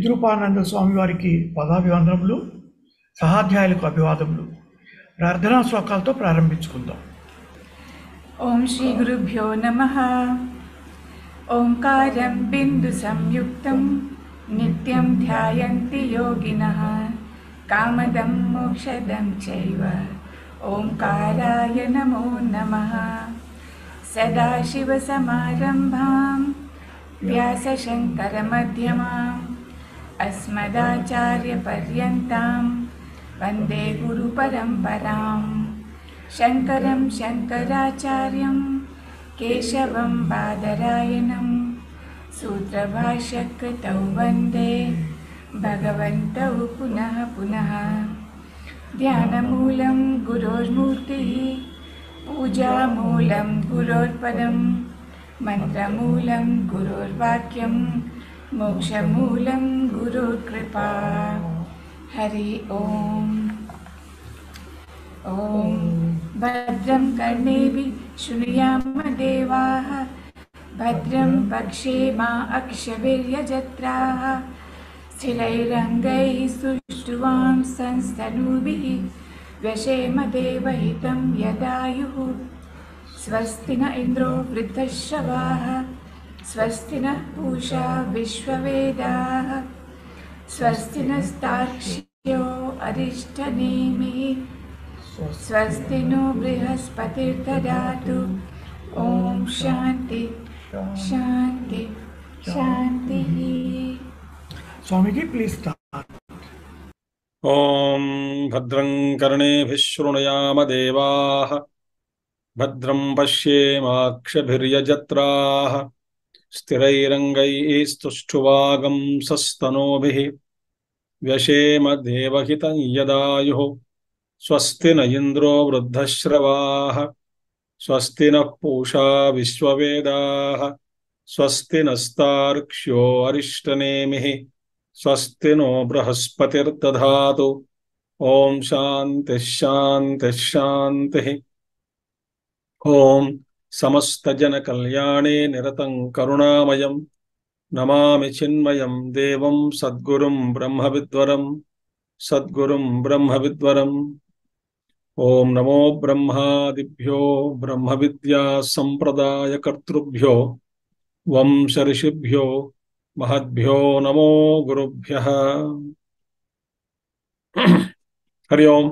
చిద్రూపానంద స్వామి వారికి పదాభివందనములు, సహాధ్యాయులకు అభివాదములు. ప్రార్థనా శ్లోకాలతో ప్రారంభించుకుందాం. ఓం శ్రీ గురుభ్యో నమః. ఓంకారం బిందు సంయుక్తం నిత్యం ధ్యాయంతి యోగినః కామదం మోక్షదం చైవ ఓంకారాయ నమో నమః. సదాశివసమారంభాం వ్యాసశంకరమధ్యమాం అస్మదాచార్యపర్యంతాం వందే గురుపరంపరాం. శంకరం శంకరాచార్యం కేశవం బాదరాయణం సూత్రభాష్యకృతౌ వందే భగవంతౌ పునః పునః. ధ్యానమూలం గురోర్మూర్తిః పూజామూలం గురోర్పదం మంత్రమూలం గురోర్వాక్యం మోక్షమూలం గురోర్కృపా. హరి ఓం. ఓం భద్రం కర్ణేభిః శృణుయామ దేవాః భద్రం పక్షేమ అక్షభిర్యజత్రాః స్థిరైరంగైః సుష్ఠువాం సంస్తనూభిः వ్యశేమ దేవహితం యదాయుః. స్వస్తి న ఇంద్రో వృద్ధశ్రవాः స్వస్తి నః పూషా విశ్వవేదాः స్వస్తి నస్తార్క్ష్యో అరిష్టనేమిः స్వస్తి నో బృహస్పతిర్దదాతు. ఓం శాంతి శాంతి శాంతి. Swamiji please start. ఓం భద్రం కర్ణేభిః శృణుయామ దేవాః భద్రం పశ్యేమాక్షభిర్యజత్రాః స్థిరైరంగైః స్తుష్ఠువాగంసస్తనూభిः వ్యశేమ దేవహితం యదాయుః. స్వస్తి న ఇంద్రో వృద్ధశ్రవాः స్వస్తి నః పూషా విశ్వవేదాः స్వస్తి నస్తార్క్ష్యో అరిష్టనేమిः స్వస్తి నో బృహస్పతిర్దధాతు. ఓం శాంతి శాంతి శాంతి. ఓం సమస్తజన కళ్యాణే నిరతం కరుణామయం నమామి చిన్మయం దేవం సద్గురుం బ్రహ్మవిద్వరం సద్గురుం బ్రహ్మవిద్వరం. ఓం నమో బ్రహ్మాదిభ్యో బ్రహ్మ విద్యా సంప్రదాయ కర్తృభ్యో వంశ ఋషిభ్యో మహద్భ్యో నమో గురుభ్యః. హరి ఓం.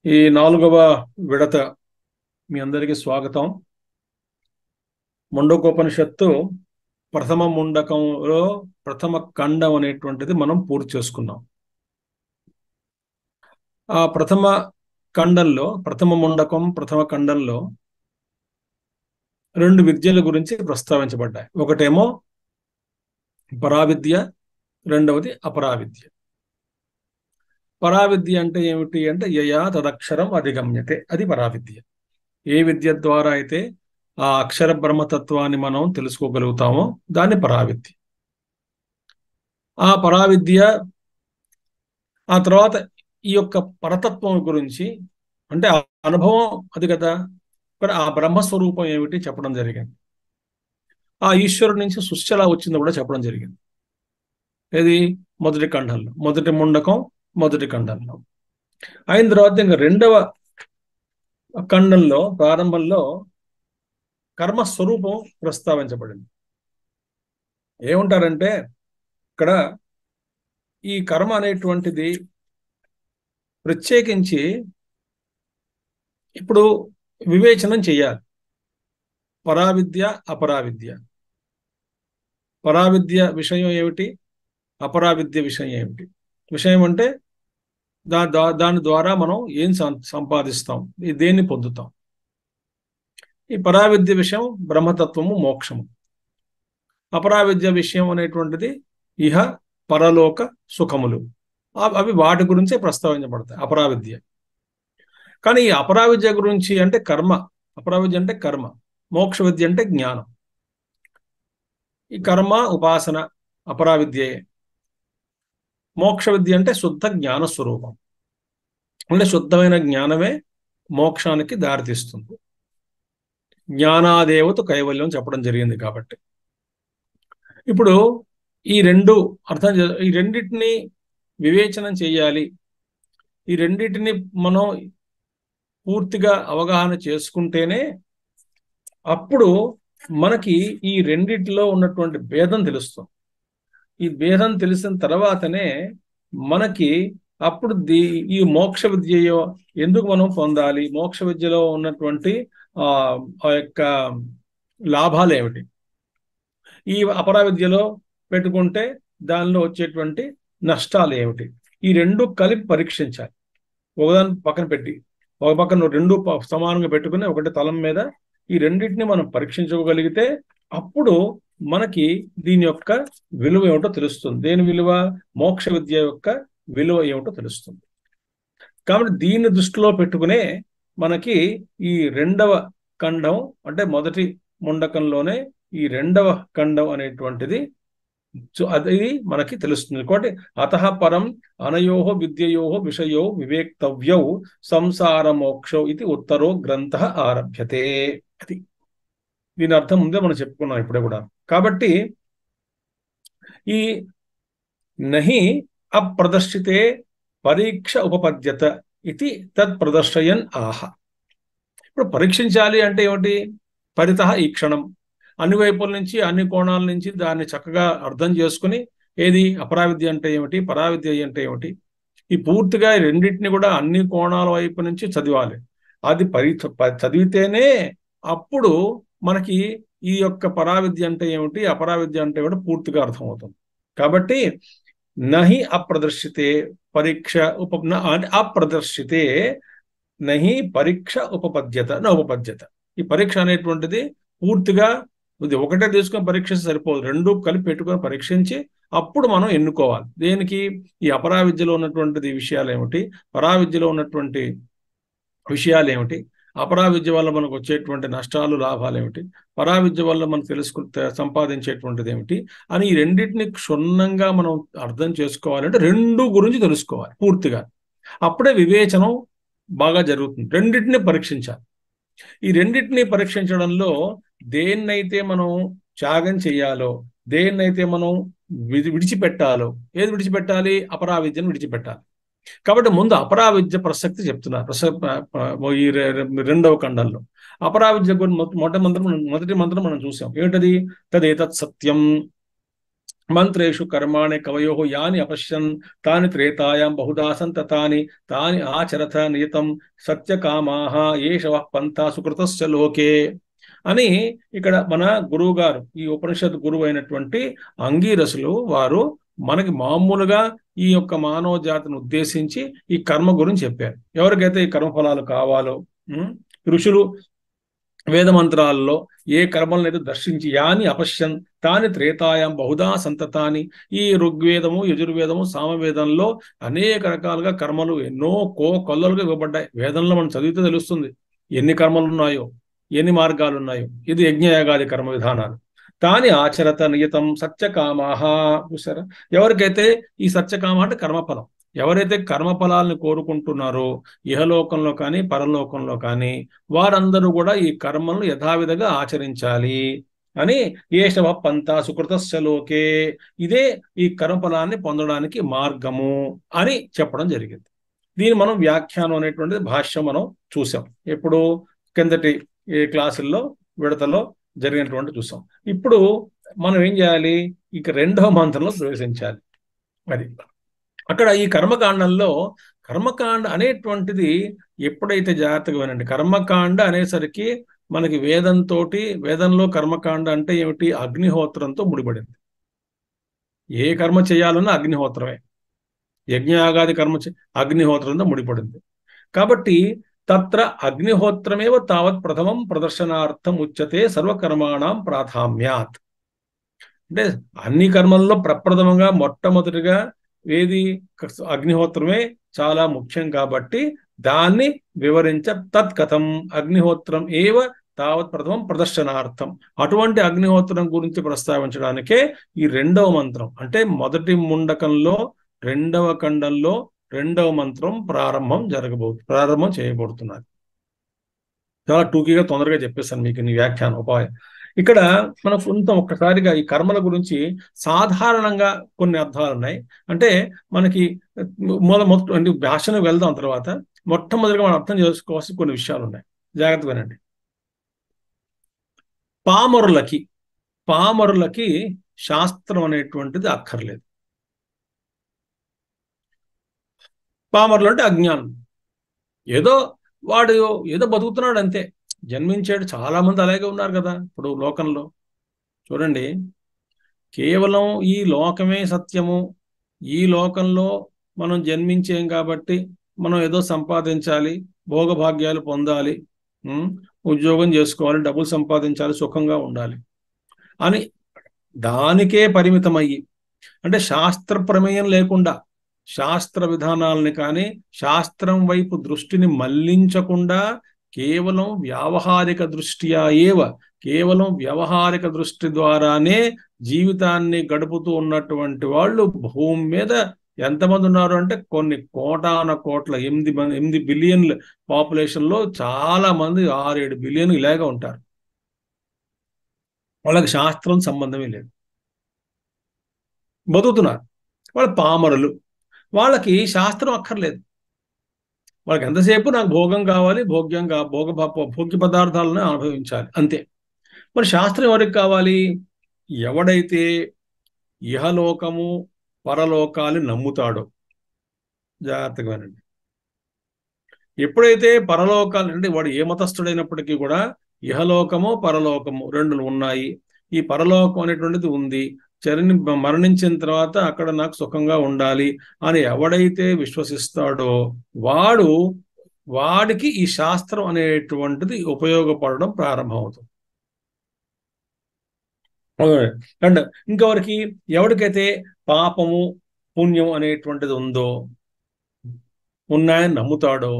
ఈ 4వ విడత మీ అందరికీ స్వాగతం. ముండకోపనిషత్తు ప్రథమ ముండకంలో ప్రథమ ఖండం అనేటువంటిది మనం పూర్తి చేసుకున్నాం. ఆ ప్రథమ ఖండంలో ప్రథమ ముండకం ప్రథమ ఖండంలో 2 విద్యల గురించి ప్రస్తావించబడ్డాయి. ఒకటేమో పరావిద్య, రెండవది అపరావిద్య. పరావిద్య అంటే ఏమిటి అంటే యయా తదక్షరం అధిగమ్యతే, అది పరావిద్య. ఏ విద్య ద్వారా అయితే ఆ అక్షర బ్రహ్మతత్వాన్ని మనం తెలుసుకోగలుగుతామో దాన్ని పరావిద్య. ఆ పరావిద్య ఆ తర్వాత ఈ యొక్క పరతత్వం గురించి అంటే ఆ అనుభవం అది కదా, ఆ బ్రహ్మస్వరూపం ఏమిటి చెప్పడం జరిగింది. ఆ ఈశ్వరుడి నుంచి సృష్టి ఎలా వచ్చిందో కూడా చెప్పడం జరిగింది. ఇది మొదటి ఖండంలో, మొదటి ముండకం మొదటి ఖండంలో. అయిన తర్వాత ఇంకా 2వ ఖండంలో ప్రారంభంలో కర్మస్వరూపం ప్రస్తావించబడింది. ఏమంటారంటే ఇక్కడ ఈ కర్మ అనేటువంటిది ప్రత్యేకించి ఇప్పుడు వివేచనం చేయాలి. పరావిద్య అపరావిద్య. పరావిద్య విషయం ఏమిటి, అపరావిద్య విషయం ఏమిటి? విషయం అంటే దాని ద్వారా మనం ఏం సంపాదిస్తాం, దేన్ని పొందుతాం. ఈ పరావిద్య విషయం బ్రహ్మతత్వము, మోక్షము. అపరావిద్య విషయం అనేటువంటిది ఇహ పరలోక సుఖములు. అవి వాటి గురించే ప్రస్తావించబడతాయి అపరావిద్య. కానీ ఈ అపరావిద్య గురించి అంటే కర్మ, అపరావిద్య అంటే కర్మ, మోక్ష విద్య అంటే జ్ఞానం. ఈ కర్మ ఉపాసన అపరావిద్యే. మోక్ష విద్య అంటే శుద్ధ జ్ఞాన స్వరూపం. అంటే శుద్ధమైన జ్ఞానమే మోక్షానికి దారితీస్తుంది. జ్ఞానాదేవత కైవల్యం చెప్పడం జరిగింది. కాబట్టి ఇప్పుడు ఈ రెండింటిని వివేచనం చేయాలి. ఈ రెండింటిని మనం పూర్తిగా అవగాహన చేసుకుంటేనే అప్పుడు మనకి ఈ రెండిటిలో ఉన్నటువంటి భేదం తెలుస్తుంది. ఈ భేదం తెలిసిన తర్వాతనే మనకి అప్పుడు ఈ మోక్ష విద్యయో ఎందుకు మనం పొందాలి, మోక్ష విద్యలో ఉన్నటువంటి ఆ యొక్క లాభాలు ఏమిటి, ఈ అపరా విద్యలో పెట్టుకుంటే దానిలో వచ్చేటువంటి నష్టాలు ఏమిటి, ఈ రెండు కలిపి పరీక్షించాలి. ఒకదాని పక్కన పెట్టి ఒక పక్కన రెండు సమానంగా పెట్టుకుని ఒకటి తలం మీద ఈ రెండింటిని మనం పరీక్షించుకోగలిగితే అప్పుడు మనకి దీని యొక్క విలువ ఏమిటో తెలుస్తుంది. దేని విలువ? మోక్ష విద్య యొక్క విలువ ఏమిటో తెలుస్తుంది. కాబట్టి దీన్ని దృష్టిలో పెట్టుకునే మనకి ఈ రెండవ ఖండం అంటే మొదటి ముండకంలోనే ఈ రెండవ ఖండం అనేటువంటిది అది మనకి తెలుస్తుంది. కాబట్టి అతః పరం అనయోహ విద్యయోహ విషయో వివేక్తవ్యౌ సంసార మోక్షో ఇది ఉత్తరో గ్రంథ ఆరభ్యతే. అది దీని అర్థం ముందే మనం చెప్పుకున్నాం ఇప్పుడే కూడా. కాబట్టి ఈ నహి అప్రదర్శితే పరీక్ష ఉపపద్యత ఇది తత్ ప్రదర్శయన్ ఆహ. ఇప్పుడు పరీక్షించాలి అంటే ఏమిటి? పరితః ఈ క్షణం అన్ని వైపుల నుంచి అన్ని కోణాల నుంచి దాన్ని చక్కగా అర్థం చేసుకుని ఏది అపరావిద్య అంటే ఏమిటి, పరావిద్య అంటే ఏమిటి, ఈ పూర్తిగా రెండింటిని కూడా అన్ని కోణాల వైపు నుంచి చదివాలి. అది చదివితేనే అప్పుడు మనకి ఈ యొక్క పరావిద్య అంటే ఏమిటి, అపరావిద్య అంటే ఏమిటి పూర్తిగా అర్థమవుతుంది. కాబట్టి నహి అప్రదర్శితే పరీక్ష అప్రదర్శితే నహి పరీక్ష ఉపపద్యత నా ఉపపద్యత. ఈ పరీక్ష అనేటువంటిది పూర్తిగా ఇది ఒకటే తీసుకొని పరీక్షిస్తే సరిపోదు, రెండు కలిపి పెట్టుకొని పరీక్షించి అప్పుడు మనం ఎన్నుకోవాలి. దేనికి? ఈ అపరావిద్యలో ఉన్నటువంటిది విషయాలు ఏమిటి, పరావిద్యలో ఉన్నటువంటి విషయాలు ఏమిటి, అపరావిద్య వల్ల మనకు వచ్చేటువంటి నష్టాలు లాభాలు ఏమిటి, పరావిద్య వల్ల మనం సంపాదించేటువంటిది ఏమిటి అని ఈ రెండింటిని క్షుణ్ణంగా మనం అర్థం చేసుకోవాలంటే రెండు గురించి తెలుసుకోవాలి పూర్తిగా. అప్పుడే వివేచనం బాగా జరుగుతుంది. రెండింటిని పరీక్షించాలి. ఈ రెండింటిని పరీక్షించడంలో దేన్నైతే మనం త్యాగం చేయాలో, దేన్నైతే మనం విడిచిపెట్టాలో, ఏది విడిచిపెట్టాలి? అపరావిద్యను విడిచిపెట్టాలి. కాబట్టి ముందు అపరావిద్య ప్రసక్తి చెప్తున్నారు ఈ రెండవ ఖండంలో. అపరావిద్య మొదటి మంత్రం మనం చూసాం. ఏంటది? తదేతత్ సత్యం మంత్రేషు కర్మాణి కవయో యాని అపశ్యన్ తాని త్రేతాయాం బహుదా సంతతాని తాని ఆచరత నియతం సత్యకామాః ఏషవ పంథా సుకృతస్య లోకే అని ఇక్కడ మన గురువు గారు, ఈ ఉపనిషత్ గురువు అయినటువంటి అంగీరసులు వారు మనకి మామూలుగా ఈ యొక్క మానవ జాతిని ఉద్దేశించి ఈ కర్మ గురించి చెప్పారు. ఎవరికైతే ఈ కర్మఫలాలు కావాలో ఋషులు వేద మంత్రాల్లో ఏ కర్మలనైతే దర్శించి యాని అపశ్యన్ తాని త్రేతాయాం బహుదా సంతతాని, ఈ ఋగ్వేదము యజుర్వేదము సామవేదంలో అనేక రకాలుగా కర్మలు ఎన్నో కొల్లలుగా ఇవ్వబడ్డాయి. వేదంలో మనం చదివితే తెలుస్తుంది ఎన్ని కర్మలు ఉన్నాయో, ఎన్ని మార్గాలు ఉన్నాయో. ఇది యజ్ఞయాగాది కర్మ విధానాలు. తాని ఆచరత నియతం సత్యకామాః. చూసారా? ఎవరికైతే ఈ సత్యకామ అంటే కర్మఫలం, ఎవరైతే కర్మఫలాలను కోరుకుంటున్నారో ఇహలోకంలో కానీ పరలోకంలో కానీ వారందరూ కూడా ఈ కర్మలను యథావిధిగా ఆచరించాలి అని ఏషవ పంథా సుకృతస్య లోకే, ఇదే ఈ కర్మఫలాన్ని పొందడానికి మార్గము అని చెప్పడం జరిగింది. దీన్ని మనం వ్యాఖ్యానం అనేటువంటిది భాష్యం మనం చూసాం. ఎప్పుడు? కిందటి క్లాసుల్లో విడతలో జరిగినటువంటి చూసాం. ఇప్పుడు మనం ఏం చేయాలి? ఇక రెండవ మంత్రంలో ప్రవేశించాలి. అది అక్కడ ఈ కర్మకాండంలో కర్మకాండ అనేటువంటిది ఎప్పుడైతే జాగ్రత్తగా వినండి, కర్మకాండ అనేసరికి మనకి వేదంలో కర్మకాండ అంటే ఏమిటి? అగ్నిహోత్రంతో ముడిపడింది. ఏ కర్మ చేయాలన్నా అగ్నిహోత్రమే. యజ్ఞయాగాది కర్మ అగ్నిహోత్రంతో ముడిపడింది. కాబట్టి తత్ర అగ్నిహోత్రమేవ తావత్ ప్రథమం ప్రదర్శనార్థం ఉచ్యతే సర్వకర్మాణం ప్రాధామ్యాత్. అంటే అన్ని కర్మల్లో ప్రప్రథమంగా మొట్టమొదటిగా ఏది? అగ్నిహోత్రమే చాలా ముఖ్యం. కాబట్టి దాన్ని వివరించ తత్కథం అగ్నిహోత్రం ఏవ తావత్ ప్రథమం ప్రదర్శనార్థం. అటువంటి అగ్నిహోత్రం గురించి ప్రస్తావించడానికే ఈ రెండవ మంత్రం అంటే మొదటి ముండకంలో రెండవ ఖండంలో రెండవ మంత్రం ప్రారంభం చేయబడుతున్నది. చాలా టూకీగా తొందరగా చెప్పేస్తాను మీకు నీ వ్యాఖ్యానం ఉపాయం. ఇక్కడ మనం కొంత ఒక్కసారిగా ఈ కర్మల గురించి సాధారణంగా కొన్ని అర్థాలు ఉన్నాయి. అంటే మనకి అంటే భాషను వెళ్దాం తర్వాత మొట్టమొదటిగా మనం అర్థం చేసుకోవాల్సిన కొన్ని విషయాలు ఉన్నాయి. జాగ్రత్తగా వినండి. పామరులకి పామరులకి శాస్త్రం అనేటువంటిది అక్కర్లేదు. పామరులు అంటే అజ్ఞానం. ఏదో వాడు ఏదో బతుకుతున్నాడు అంతే. జన్మించాడు, చాలా మంది అలాగే ఉన్నారు కదా ఇప్పుడు లోకంలో. చూడండి, కేవలం ఈ లోకమే సత్యము, ఈ లోకంలో మనం జన్మించాం కాబట్టి మనం ఏదో సంపాదించాలి, భోగభాగ్యాలు పొందాలి, ఉద్యోగం చేసుకోవాలి, డబ్బులు సంపాదించాలి, సుఖంగా ఉండాలి అని దానికే పరిమితమయ్యి, అంటే శాస్త్ర ప్రమేయం లేకుండా, శాస్త్ర విధానాలని కానీ శాస్త్రం వైపు దృష్టిని మళ్లించకుండా కేవలం వ్యావహారిక దృష్ట్యా కేవలం వ్యవహారిక దృష్టి ద్వారానే జీవితాన్ని గడుపుతూ ఉన్నటువంటి వాళ్ళు భూమి మీద ఎంతమంది ఉన్నారు అంటే కొన్ని కోటాన కోట్ల 8 బిలియన్ల పాపులేషన్లో చాలా మంది 6-7 బిలియన్ ఇలాగా ఉంటారు. వాళ్ళకి శాస్త్రం సంబంధమే లేదు, బతుకుతున్నారు. వాళ్ళు పామరులు, వాళ్ళకి శాస్త్రం అక్కర్లేదు. వాళ్ళకి ఎంతసేపు నాకు భోగం కావాలి, భోగ్య పదార్థాలను అనుభవించాలి అంతే. మరి శాస్త్రం ఎవరికి కావాలి? ఎవడైతే ఇహలోకము పరలోకాలు నమ్ముతాడో. జాగ్రత్తగా వినండి. ఎప్పుడైతే పరలోకాలు, అంటే వాడు ఏ మతస్థుడైనప్పటికీ కూడా ఇహలోకము పరలోకము రెండు ఉన్నాయి. ఈ పరలోకం అనేటువంటిది ఉంది, మరణించిన తర్వాత అక్కడ నాకు సుఖంగా ఉండాలి అని ఎవడైతే విశ్వసిస్తాడో వాడికి ఈ శాస్త్రం అనేటువంటిది ఉపయోగపడడం ప్రారంభమవుతుంది. అండ్ ఇంకెవరికి, ఎవరికైతే పాపము పుణ్యం అనేటువంటిది ఉందో, ఉన్నాయని నమ్ముతాడో,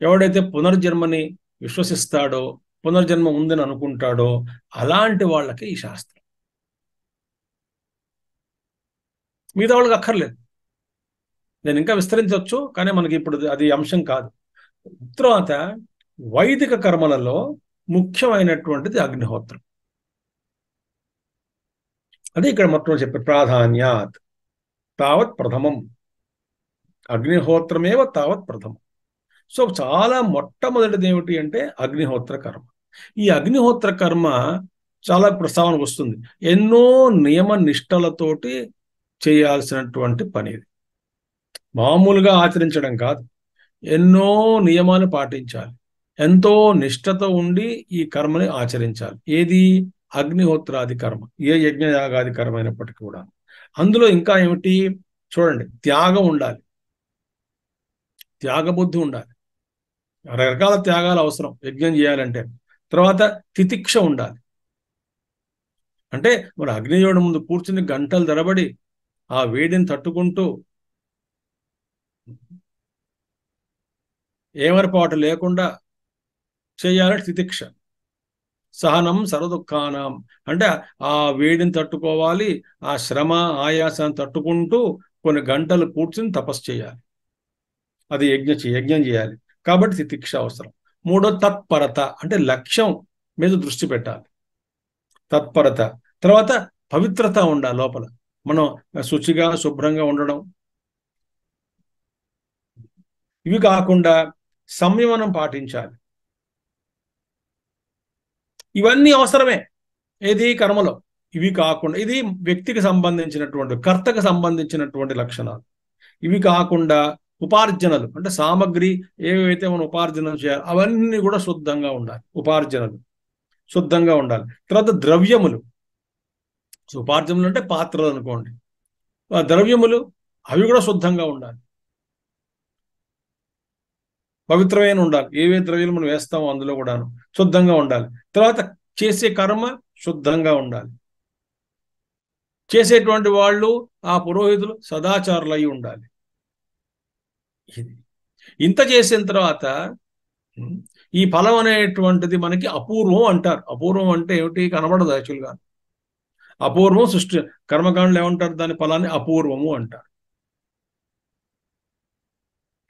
ఎవడైతే పునర్జన్మని విశ్వసిస్తాడో, పునర్జన్మ ఉందని అనుకుంటాడో, అలాంటి వాళ్ళకి ఈ శాస్త్రం. మిగతా వాళ్ళకి అక్కర్లేదు. నేను ఇంకా విస్తరించవచ్చు, కానీ మనకి ఇప్పుడు అది అంశం కాదు. తర్వాత వైదిక కర్మలలో ముఖ్యమైనటువంటిది అగ్నిహోత్రం. అది ఇక్కడ మొత్తం చెప్పే ప్రాధాన్యాత్ తావత్ ప్రథమం, అగ్నిహోత్రమేవ తావత్ ప్రథమం. సో చాలా మొట్టమొదటిది ఏమిటి అంటే అగ్నిహోత్ర కర్మ. ఈ అగ్నిహోత్ర కర్మ చాలా ప్రస్తావనకు వస్తుంది. ఎన్నో నియమ నిష్టలతోటి చేయాల్సినటువంటి పని ఇది. మామూలుగా ఆచరించడం కాదు, ఎన్నో నియమాలు పాటించాలి, ఎంతో నిష్టతో ఉండి ఈ కర్మని ఆచరించాలి. ఏది? అగ్నిహోత్రాది కర్మ, ఏ యజ్ఞయాగాది కర్మ అయినప్పటికీ కూడా. అందులో ఇంకా ఏమిటి చూడండి, త్యాగం ఉండాలి, త్యాగబుద్ధి ఉండాలి. రకరకాల త్యాగాలు అవసరం యజ్ఞం చేయాలంటే. తర్వాత తితిక్ష ఉండాలి, అంటే మరి అగ్నియోడి ముందు కూర్చుని గంటలు తరబడి ఆ వేడిని తట్టుకుంటూ ఏమరపాటు లేకుండా చేయాలి తితిక్ష. సహనం సర్వదుఃఖానం, అంటే ఆ వేడిని తట్టుకోవాలి, ఆ శ్రమ ఆయాసాన్ని తట్టుకుంటూ కొన్ని గంటలు కూర్చుని తపస్సు చేయాలి. అది యజ్ఞం చేయాలి కాబట్టి తితిక్ష అవసరం. మూడో తత్పరత, అంటే లక్ష్యం మీద దృష్టి పెట్టాలి, తత్పరత. తర్వాత పవిత్రత ఉండాలి లోపల, మనం శుచిగా శుభ్రంగా ఉండడం. ఇవి కాకుండా సంయమనం పాటించాలి. ఇవన్నీ అవసరమే ఏది కర్మలో. ఇవి కాకుండా, ఇది వ్యక్తికి సంబంధించినటువంటి, కర్తకు సంబంధించినటువంటి లక్షణాలు. ఇవి కాకుండా ఉపార్జనలు, అంటే సామగ్రి ఏవైతే మనం ఉపార్జనం చేయాలి అవన్నీ కూడా శుద్ధంగా ఉండాలి. ఉపార్జనలు శుద్ధంగా ఉండాలి. తర్వాత ద్రవ్యములు, ఉపార్జనలు అంటే పాత్రలు అనుకోండి, ద్రవ్యములు అవి కూడా శుద్ధంగా ఉండాలి, పవిత్రమైన ఉండాలి. ఏవే ద్రవ్యాలు మనం వేస్తామో అందులో కూడాను శుద్ధంగా ఉండాలి. తర్వాత చేసే కర్మ శుద్ధంగా ఉండాలి. చేసేటువంటి వాళ్ళు ఆ పురోహితులు సదాచారులు అయి ఉండాలి. ఇది ఇంత చేసిన తర్వాత ఈ ఫలం అనేటువంటిది మనకి అపూర్వం అంటారు. అపూర్వం అంటే ఏమిటి? కనబడదు యాక్చువల్గా. అపూర్వం సృష్టి కర్మకాండలు ఏమంటారు? దాని ఫలాన్ని అపూర్వము అంటారు.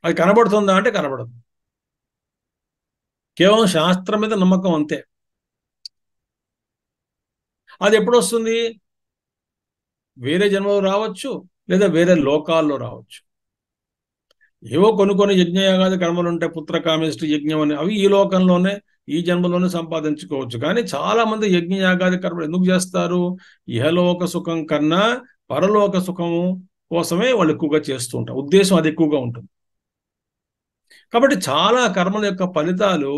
అది కనబడుతుందా అంటే కనబడదు. కేవలం శాస్త్రం మీద నమ్మకం అంతే. అది ఎప్పుడు వస్తుంది? వేరే జన్మలో రావచ్చు, లేదా వేరే లోకాల్లో రావచ్చు. ఏవో కొన్ని యజ్ఞయాగాది కర్మలు ఉంటాయి, పుత్రకామేష్టి యజ్ఞం అని, అవి ఈ లోకంలోనే ఈ జన్మలోనే సంపాదించుకోవచ్చు. కానీ చాలా మంది యజ్ఞయాగాది కర్మలు ఎందుకు చేస్తారు? ఇహలోక సుఖం కన్నా పరలోక సుఖము కోసమే వాళ్ళు ఎక్కువగా చేస్తూ ఉంటారు. ఉద్దేశం అది ఎక్కువగా ఉంటుంది. కాబట్టి చాలా కర్మల యొక్క ఫలితాలు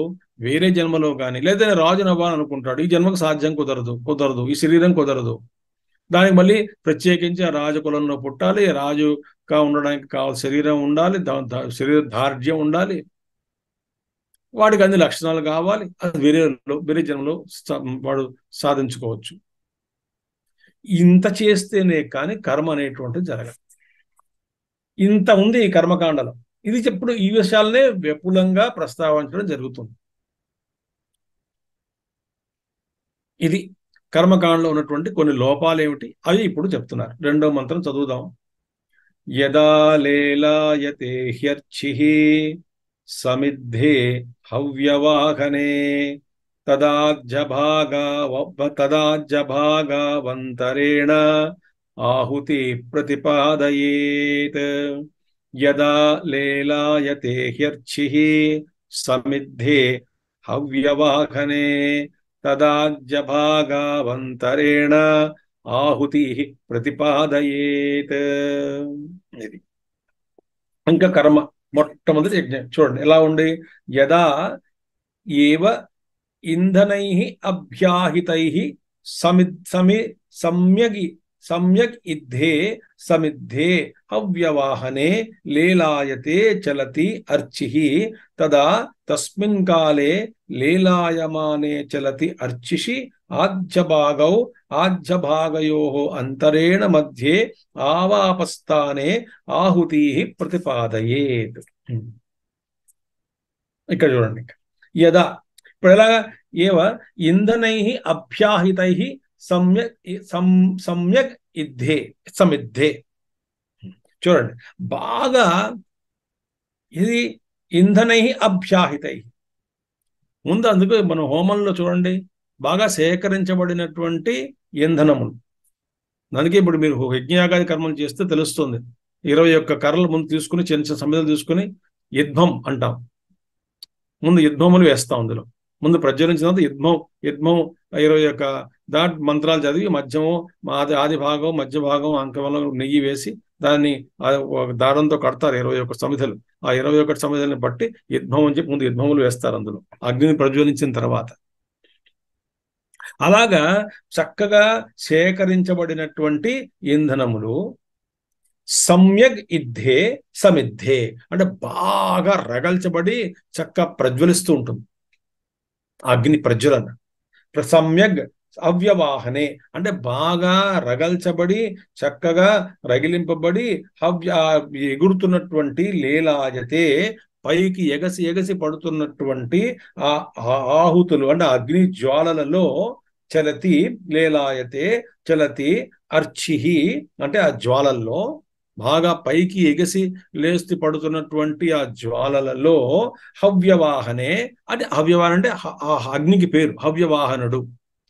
వేరే జన్మలో కానీ, లేదా రాజు నవ్వాలని అనుకుంటాడు, ఈ జన్మకు సాధ్యం కుదరదు, ఈ శరీరం కుదరదు, దానికి మళ్ళీ ప్రత్యేకించి ఆ రాజకులంలో పుట్టాలి, రాజుగా ఉండడానికి కావాల్సిన శరీరం ఉండాలి, శరీర దార్ఢ్యం ఉండాలి, వాడికి అన్ని లక్షణాలు కావాలి, అది వేరే జన్మలో వాడు సాధించుకోవచ్చు. ఇంత చేస్తేనే కానీ కర్మ అనేటువంటిది జరగదు. ఇంత ఉంది ఈ కర్మకాండలో. ఇది చెప్పుడు ఈ విషయాలనే విపులంగా ప్రస్తావించడం జరుగుతుంది. ఇది కర్మకాండలో ఉన్నటువంటి కొన్ని లోపాలు ఏమిటి అవి ఇప్పుడు చెప్తున్నారు. 2వ మంత్రం చదువుదాం. యదా లేలాయతే హ్యర్చిః సమిద్ధే హవ్యవాహనే తదాజ్యభాగావంతరేణ ఆహుతి ప్రతిపాదయేత్. యదా లేలాయతే హ్యర్చిః సమిద్ధే హవ్యవాహనే తదాజ్యభాగావంతరేణ ఆహుతి ప్రతిపాదయేత్. ఇది ఇంకా కర్మ మొట్టమొదటి యజ్ఞం చూడండి ఎలా ఉంది. యదా ఏవ ఇంధనైః అభ్యాహితైః సమ్యక్ ఇద్ధే సమిద్ధే హవ్యవాహనే లేలాయతే చలతి అర్చిః తదా తస్మిన్ కాలే లేలాయమానే చలతి అర్చిషి ఆజ్యభాగయోః అంతరేణ మధ్యే ఆవాపస్థానే ఆహుతిః ప్రతిపాదయేత్. ఇక్కడ చూడండి. యదా ఇప్పుడు ఎలాగా? ఏవ ఇంధనైః అభ్యాహితైః సమ్యక్ ఇద్ధే సమిద్ధే. చూడండి బాగా ఇది ఇంధనైః అభ్యాహితైః. ముందు అందుకు మనం హోమంలో చూడండి బాగా సేకరించబడినటువంటి ఇంధనములు. అందుకే ఇప్పుడు మీరు యజ్ఞయాగాది కర్మలు చేస్తే తెలుస్తుంది. 21 కర్రలు ముందు తీసుకుని చిన్న చిన్న సమిధలు తీసుకుని యుద్ధం అంటాం. ముందు యుద్ధములు వేస్తాం. అందులో ముందు ప్రజ్వలించిన తర్వాత యుద్ధం 21 దాట్ మంత్రాలు చదివి మధ్యము ఆది భాగం మధ్య భాగం అంకంలో నెయ్యి వేసి దాన్ని దారంతో కడతారు 21 సమిధలు. ఆ 21 సమిధల్ని బట్టి యుద్ధం అని చెప్పి ముందు యుద్ధములు వేస్తారు. అందులో అగ్నిని ప్రజ్వలించిన తర్వాత అలాగా చక్కగా సేకరించబడినటువంటి ఇంధనములు సమ్యక్ ఇద్ధే సమిద్ధే అంటే బాగా రగల్చబడి చక్క ప్రజ్వలిస్తూ ఉంటుంది అగ్ని ప్రజ్వలన. సమ్యక్ అవ్యవాహనే అంటే బాగా రగల్చబడి చక్కగా రగిలింపబడి ఎగురుతున్నటువంటి లేలాయతే పైకి ఎగసి పడుతున్నటువంటి ఆ ఆహుతులు అంటే అగ్ని జ్వాలలలో చలతి లేలాయతే చలతి అర్చిః అంటే ఆ జ్వాలల్లో బాగా పైకి ఎగసి లేస్తి పడుతున్నటువంటి ఆ జ్వాలలలో హవ్యవాహనే అంటే హవ్యవాహన అంటే ఆ అగ్నికి పేరు హవ్యవాహనుడు.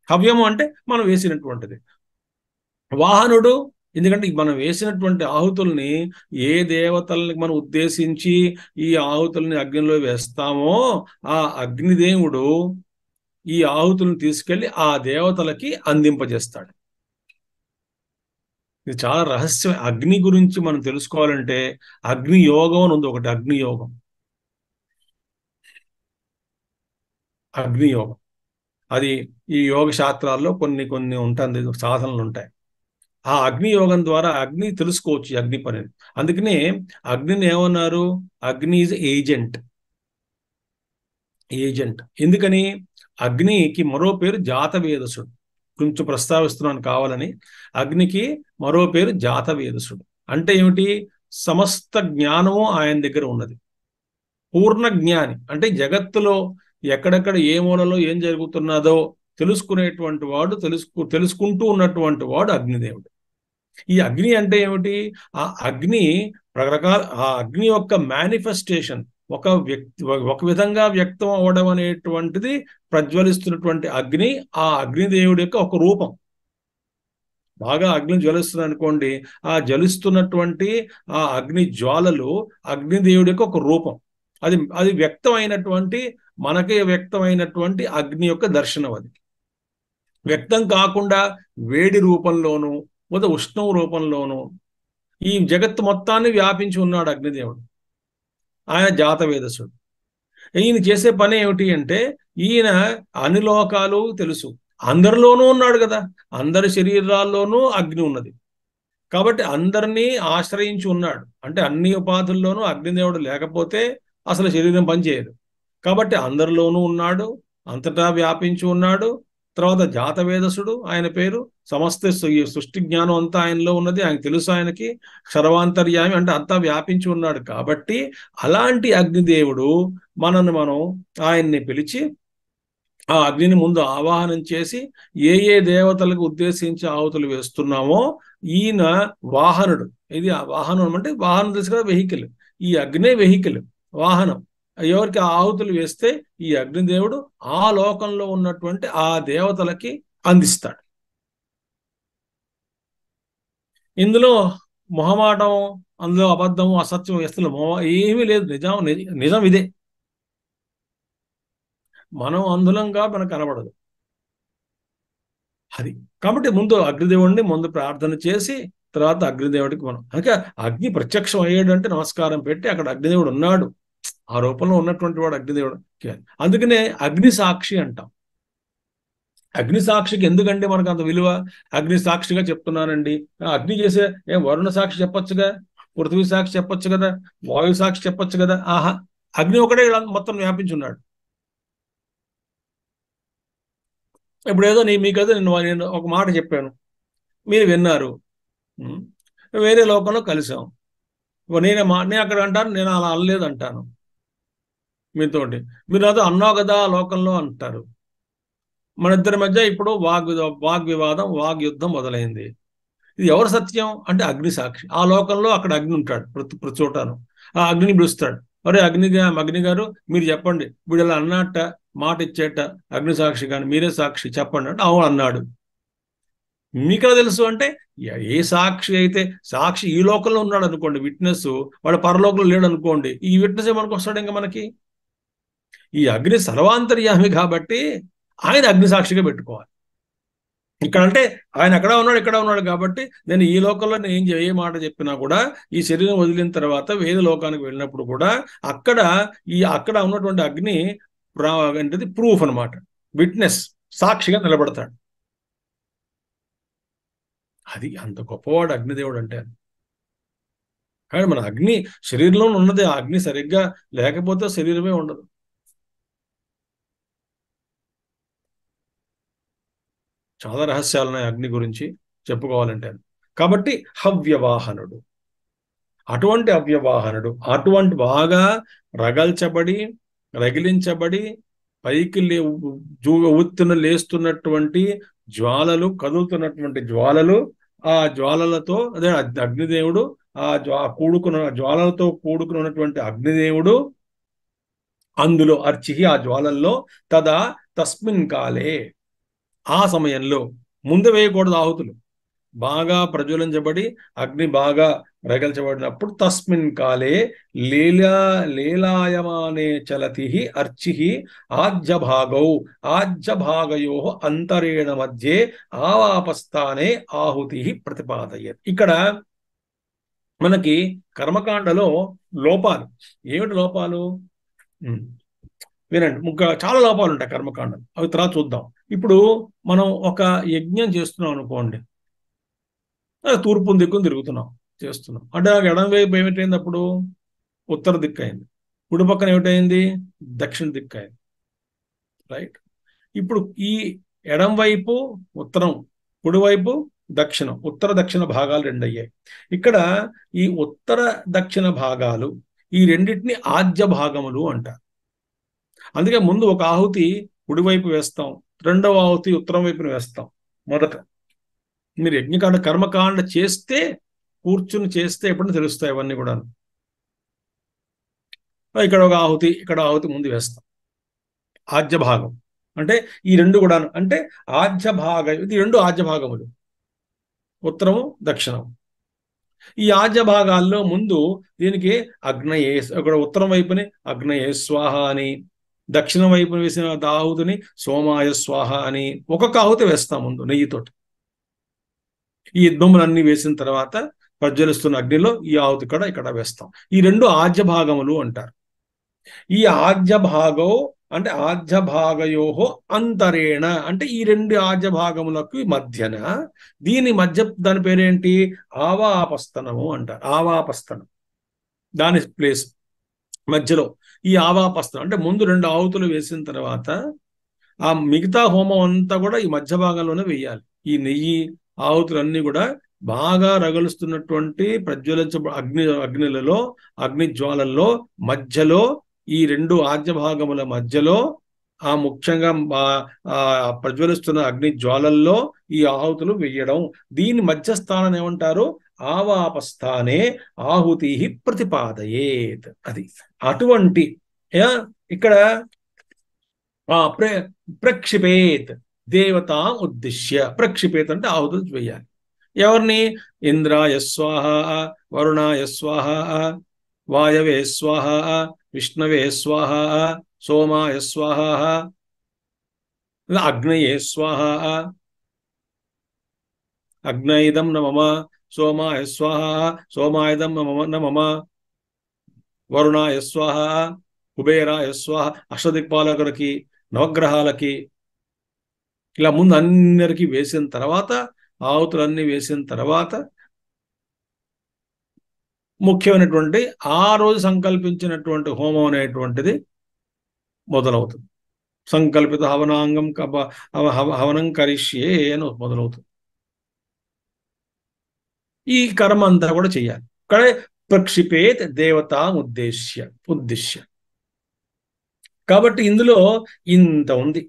హవ్యము అంటే మనం వేసినటువంటిది, వాహనుడు ఎందుకంటే మనం వేసినటువంటి ఆహుతుల్ని ఏ దేవతల్ని మనం ఉద్దేశించి ఈ ఆహుతుల్ని అగ్నిలో వేస్తామో ఆ అగ్నిదేవుడు ఈ ఆహుతులను తీసుకెళ్లి ఆ దేవతలకి అందింపజేస్తాడు. ఇది చాలా రహస్యం. అగ్ని గురించి మనం తెలుసుకోవాలంటే అగ్ని యోగం అని ఉంది ఒకటి. అగ్ని యోగం అది ఈ యోగ శాస్త్రాల్లో కొన్ని ఉంటుంది, సాధనలు ఉంటాయి. ఆ అగ్ని యోగం ద్వారా అగ్ని తెలుసుకోవచ్చు ఈ అగ్ని పనిని. అందుకనే అగ్నిని ఏమన్నారు? అగ్ని ఈజ్ ఏజెంట్. ఎందుకని? అగ్నికి మరో పేరు జాతవేదసుడు. కొంచెం ప్రస్తావిస్తున్నాను కావాలని. అగ్నికి మరో పేరు జాతవేదసుడు. అంటే ఏమిటి? సమస్త జ్ఞానము ఆయన దగ్గర ఉన్నది. పూర్ణ జ్ఞాని అంటే జగత్తులో ఎక్కడెక్కడ ఏ మూలలో ఏం జరుగుతున్నదో తెలుసుకునేటువంటి వాడు, తెలుసుకుంటూ ఉన్నటువంటి వాడు అగ్నిదేవుడు. ఈ అగ్ని అంటే ఏమిటి? ఆ అగ్ని ఆ అగ్ని యొక్క మేనిఫెస్టేషన్ ఒక విధంగా వ్యక్తం అవ్వడం అనేటువంటిది ప్రజ్వలిస్తున్నటువంటి అగ్ని ఆ అగ్నిదేవుడి యొక్క ఒక రూపం. బాగా అగ్ని జ్వలిస్తుంది అనుకోండి, ఆ జ్వలిస్తున్నటువంటి ఆ అగ్ని జ్వాలలు అగ్నిదేవుడి యొక్క ఒక రూపం. అది అది వ్యక్తమైనటువంటి, మనకే వ్యక్తమైనటువంటి అగ్ని యొక్క దర్శనం. అది వ్యక్తం కాకుండా వేడి రూపంలోను, ఉష్ణం రూపంలోను ఈ జగత్తు మొత్తాన్ని వ్యాపించి ఉన్నాడు అగ్నిదేవుడు. ఆయన జాతవేదసుడు. ఈయన చేసే పని ఏమిటి అంటే, ఈయన అన్ని లోకాలు తెలుసు, అందరిలోనూ ఉన్నాడు కదా, అందరి శరీరాల్లోనూ అగ్ని ఉన్నది కాబట్టి అందరినీ ఆశ్రయించి ఉన్నాడు. అంటే అన్ని ఉపాధుల్లోనూ అగ్నిదేవుడు లేకపోతే అసలు శరీరం పనిచేయదు. కాబట్టి అందరిలోనూ ఉన్నాడు, అంతటా వ్యాపించి ఉన్నాడు. తర్వాత జాతవేదసుడు ఆయన పేరు. సమస్త సృష్టి జ్ఞానం అంతా ఆయనలో ఉన్నది, ఆయన తెలుసు, ఆయనకి సర్వాంతర్యామి, అంటే అంతా వ్యాపించి ఉన్నాడు. కాబట్టి అలాంటి అగ్నిదేవుడు మనం ఆయన్ని పిలిచి ఆ అగ్నిని ముందు ఆవాహనం చేసి ఏ ఏ దేవతలకు ఉద్దేశించి ఆహుతులు వేస్తున్నామో ఈయన వాహనుడు. ఇది ఆ వాహనం అంటే వాహనం తెలుసు కదా, వెహికల్. ఈ అగ్నే వెహికల్, వాహనం. ఎవరికి ఆహుతులు వేస్తే ఈ అగ్నిదేవుడు ఆ లోకంలో ఉన్నటువంటి ఆ దేవతలకి అందిస్తాడు. ఇందులో మొహమాటం, అందులో అబద్ధం, అసత్యం, అసలు ఏమీ లేదు. నిజం ఇదే. మనం అందులంగా మనకు కనబడదు అది. కాబట్టి ముందు అగ్నిదేవుడిని ముందు ప్రార్థన చేసి తర్వాత అగ్నిదేవుడికి మనం అందుకే అగ్ని ప్రత్యక్షం అయ్యాడు అంటే నమస్కారం పెట్టి అక్కడ అగ్నిదేవుడు ఉన్నాడు, ఆ రూపంలో ఉన్నటువంటి వాడు అగ్నిదేవుడు. అందుకనే అగ్ని సాక్షి అంటాం. అగ్ని సాక్షికి ఎందుకంటే మనకు అంత విలువ? అగ్ని సాక్షిగా చెప్తున్నానండి. అగ్ని చేసే వరుణ సాక్షి చెప్పొచ్చుగా, పృథ్వీ సాక్షి చెప్పొచ్చు కదా, వాయు సాక్షి చెప్పొచ్చు కదా. ఆహా, అగ్ని ఒకటే మొత్తం వ్యాపించున్నాడు. ఇప్పుడు ఏదో మీకేదో నేను ఒక మాట చెప్పాను, మీరు విన్నారు, వేరే లోకంలో కలిసాం. నేను అక్కడ అంటాను, నేను అలా అనలేదు అంటాను మీతోటి. మీరు అదో అన్నావు కదా ఆ లోకంలో అంటారు. మన ఇద్దరి మధ్య ఇప్పుడు వాగ్వివాదం, వాగ్యుద్ధం మొదలైంది. ఇది ఎవరు సత్యం అంటే అగ్ని సాక్షి. ఆ లోకంలో అక్కడ అగ్ని ఉంటాడు ప్రతి చోటను. ఆ అగ్నిని పిలుస్తాడు, అరే అగ్ని గారు మీరు చెప్పండి, వీడు ఇలా అన్నట్ట, మాట ఇచ్చేట, అగ్ని సాక్షి కానీ మీరే సాక్షి చెప్పండి అంటే అవును అన్నాడు. మీకెలా తెలుసు అంటే ఏ సాక్షి అయితే, సాక్షి ఈ లోకంలో ఉన్నాడు అనుకోండి, విట్నెస్, వాడు పరలోకంలో లేడు అనుకోండి, ఈ విట్నెస్ ఏమనుకు వస్తాడు ఇంకా మనకి? ఈ అగ్ని సర్వాంతర్యామి కాబట్టి ఆయన అగ్ని సాక్షిగా పెట్టుకోవాలి. ఇక్కడ అంటే ఆయన అక్కడ ఉన్నాడు, ఇక్కడ ఉన్నాడు కాబట్టి నేను ఈ లోకంలో నేను ఏ మాట చెప్పినా కూడా ఈ శరీరం వదిలిన తర్వాత వేరే లోకానికి వెళ్ళినప్పుడు కూడా అక్కడ ఉన్నటువంటి అగ్ని అంటే ప్రూఫ్ అనమాట, విట్నెస్, సాక్షిగా నిలబడతాడు. అది అంత గొప్పవాడు అగ్నిదేవుడు అంటే. కానీ మన అగ్ని శరీరంలో ఉన్నది, ఆ అగ్ని సరిగ్గా లేకపోతే శరీరమే ఉండదు. చాలా రహస్యాలు ఉన్నాయి అగ్ని గురించి చెప్పుకోవాలంటే. కాబట్టి హవ్యవాహనుడు, అటువంటి అవ్యవాహనుడు, అటువంటి బాగా రగిలించబడి పైకి లేస్తున్నటువంటి జ్వాలలు, కదులుతున్నటువంటి జ్వాలలు, ఆ జ్వాలలతో అదే అగ్నిదేవుడు, జ్వాలలతో కూడుకున్నటువంటి అగ్నిదేవుడు అందులో ఆ జ్వాలల్లో తస్మిన్ కాలే, ఆ సమయంలో ముందు వేయకూడదు ఆహుతులు. బాగా ప్రజ్వలించబడి అగ్ని బాగా రగల్చబడినప్పుడు తస్మిన్ కాలే లీలాయమానే చలతి అర్చి ఆజ్యభాగయో అంతరేణ మధ్యే ఆవాపస్థానే ఆహుతి ప్రతిపాదయ్యేది. ఇక్కడ మనకి కర్మకాండలో లోపాలు ఏమిటి? లోపాలు వినండి, చాలా లోపాలు ఉంటాయి కర్మకాండలు, అవి తర్వాత చూద్దాం. ఇప్పుడు మనం ఒక యజ్ఞం చేస్తున్నాం అనుకోండి, తూర్పు దిక్కును చేస్తున్నాం అంటే ఎడం వైపు ఏమిటైంది? అప్పుడు ఉత్తర దిక్కు అయింది. కుడి పక్కన ఏమిటైంది? దక్షిణ దిక్కు అయింది. రైట్. ఇప్పుడు ఈ ఎడం వైపు ఉత్తరం, కుడివైపు దక్షిణం, ఉత్తర దక్షిణ భాగాలు రెండు అయ్యాయి. ఇక్కడ ఈ ఉత్తర దక్షిణ భాగాలు, ఈ రెండింటిని ఆజ్య భాగములు అంటారు. అందుకే ముందు ఒక ఆహుతి కుడివైపు వేస్తాం, రెండవ ఆహుతి ఉత్తరం వైపున వేస్తాం. మొదట మీరు యజ్ఞకాండ కర్మకాండ చేస్తే, కూర్చుని చేస్తే ఎప్పుడైనా తెలుస్తాయి అవన్నీ కూడా. ఇక్కడ ఒక ఆహుతి, ఇక్కడ ఆహుతి ముందు వేస్తాం. ఆజ్య భాగం అంటే ఈ రెండు కూడా అంటే ఇది రెండు ఆజ్య భాగములు. ఉత్తరము, దక్షిణం. ఈ ఆజ్య భాగాల్లో ముందు దీనికి అగ్నయే, ఇక్కడ ఉత్తరం వైపుని అగ్నయే స్వాహ అని, దక్షిణం వైపున వేసిన ఆహుతిని సోమాయ స్వాహ అని ఒక్కొక్క ఆహుతి వేస్తాం ముందు నెయ్యితోటి. ఈ యజ్ఞములన్నీ వేసిన తర్వాత ప్రజ్వలిస్తున్న అగ్నిలో ఈ ఆహుతి కూడా ఇక్కడ వేస్తాం. ఈ రెండు ఆజ్య భాగములు అంటారు. ఈ ఆజ్య భాగం అంటే ఆజ్య భాగయోహో అంతరేణ అంటే ఈ రెండు ఆజ్య భాగములకు మధ్యన, దీని మధ్య దాని పేరేంటి, ఆవాపస్తనము అంటారు. ఆవాపస్తనం దాని ప్లేస్ మధ్యలో ఈ ఆవాపస్తనం అంటే ముందు రెండు ఆహుతులు వేసిన తర్వాత ఆ మిగతా హోమం అంతా కూడా ఈ మధ్య భాగంలోనే వేయాలి. ఈ నెయ్యి ఆహుతులన్నీ కూడా బాగా రగులుస్తున్నటువంటి ప్రజ్వలించ అగ్నిలలో, అగ్ని జ్వాలల్లో మధ్యలో, ఈ రెండు ఆజ్య భాగముల మధ్యలో, ఆ ముఖ్యంగా ప్రజ్వలిస్తున్న అగ్ని జ్వాలల్లో ఈ ఆహుతులు వేయడం. దీని మధ్యస్థానం ఏమంటారు, ఆవాపస్థానే ఆహుతి ప్రతిపాదయేత్. అది అటువంటి ఇక్కడ ప్రక్షిపేత్ దేవతా ఉద్దిశ్య. ప్రక్షిపేత్ అంటే ఆహుతులు వేయాలి. ఎవరిని, ఇంద్రాయ స్వాహ, వరుణాయ స్వాహ, వాయవే స్వాహ, విష్ణవే స్వాహ, సోమాయ స్వాహ, అగ్నయే స్వాహ, అగ్నయిదం నమమ, సోమాయ స్వాహ, సోమాయుధం నమమ, వరుణాయ స్వాహ, కుబేరాయ స్వాహ. అష్టదిక్పాలకులకి, నవగ్రహాలకి ఇలా ముందు అందరికీ వేసిన తర్వాత, ఆహుతులన్నీ వేసిన తర్వాత ముఖ్యమైనటువంటి ఆ రోజు సంకల్పించినటువంటి హోమం అనేటువంటిది మొదలవుతుంది. సంకల్పిత హవనాంగం హవనం కరిష్యే అని మొదలవుతుంది. ఈ కర్మ అంతా కూడా చెయ్యాలి. ఇక్కడ ప్రక్షిపేత్ దేవతా ఉద్దేశ్య. కాబట్టి ఇందులో ఇంత ఉంది.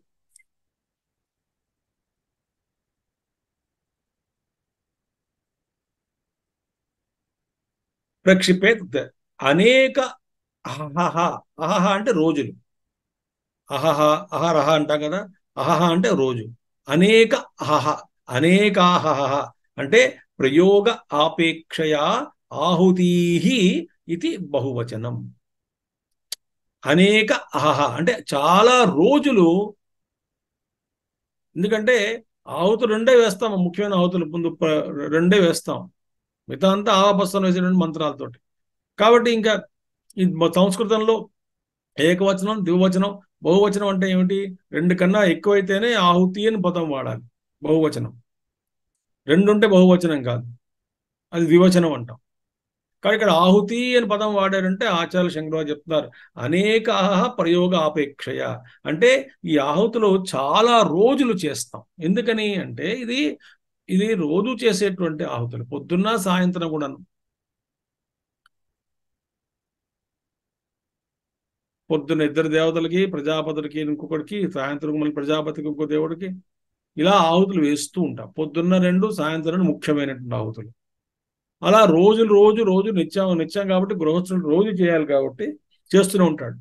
ప్రక్షిపేత్ అనేక అహహ. అహహ అంటే రోజులు. అహహ అహరహ అంటాం కదా. అహహ అంటే రోజు. అనేక అహహ, అనేకాహహ అంటే ప్రయోగ ఆపేక్షయా ఆహుతీహి ఇది బహువచనం. అనేక అహహ అంటే చాలా రోజులు. ఎందుకంటే ఆహుతులు రెండే వేస్తాం, ముఖ్యమైన ఆహుతులు ముందు రెండే వేస్తాం, మిగతా అంతా ఆవాపస్థానం వేసేటువంటి మంత్రాలతోటి. కాబట్టి ఇంకా ఈ సంస్కృతంలో ఏకవచనం, ద్వివచనం, బహువచనం అంటే ఏమిటి, రెండు కన్నా ఎక్కువైతేనే ఆహుతి అని పదం వాడాలి. బహువచనం రెండు ఉంటే బహువచనం కాదు, అది ద్వివచనం అంటాం. కానీ ఇక్కడ ఆహుతి అని పదం వాడారంటే ఆచార్య శంకరాచార్య చెప్తున్నారు అనేక ప్రయోగ ఆపేక్షయ అంటే ఈ ఆహుతులు చాలా రోజులు చేస్తాం. ఎందుకని అంటే ఇది రోజు చేసేటువంటి ఆహుతులు, పొద్దున్న సాయంత్రం కూడాను. పొద్దున్న ఇద్దరు దేవతలకి, ప్రజాపతులకి ఇంకొకటికి, సాయంత్రం మళ్ళీ ప్రజాపతికి ఇంకో దేవుడికి, ఇలా ఆహుతులు వేస్తూ ఉంటాం. పొద్దున్న రెండు, సాయంత్రం రెండు ముఖ్యమైనటువంటి ఆహుతులు. అలా రోజు నిత్యం కాబట్టి గృహస్థులు రోజు చేయాలి కాబట్టి చేస్తూనే ఉంటాడు.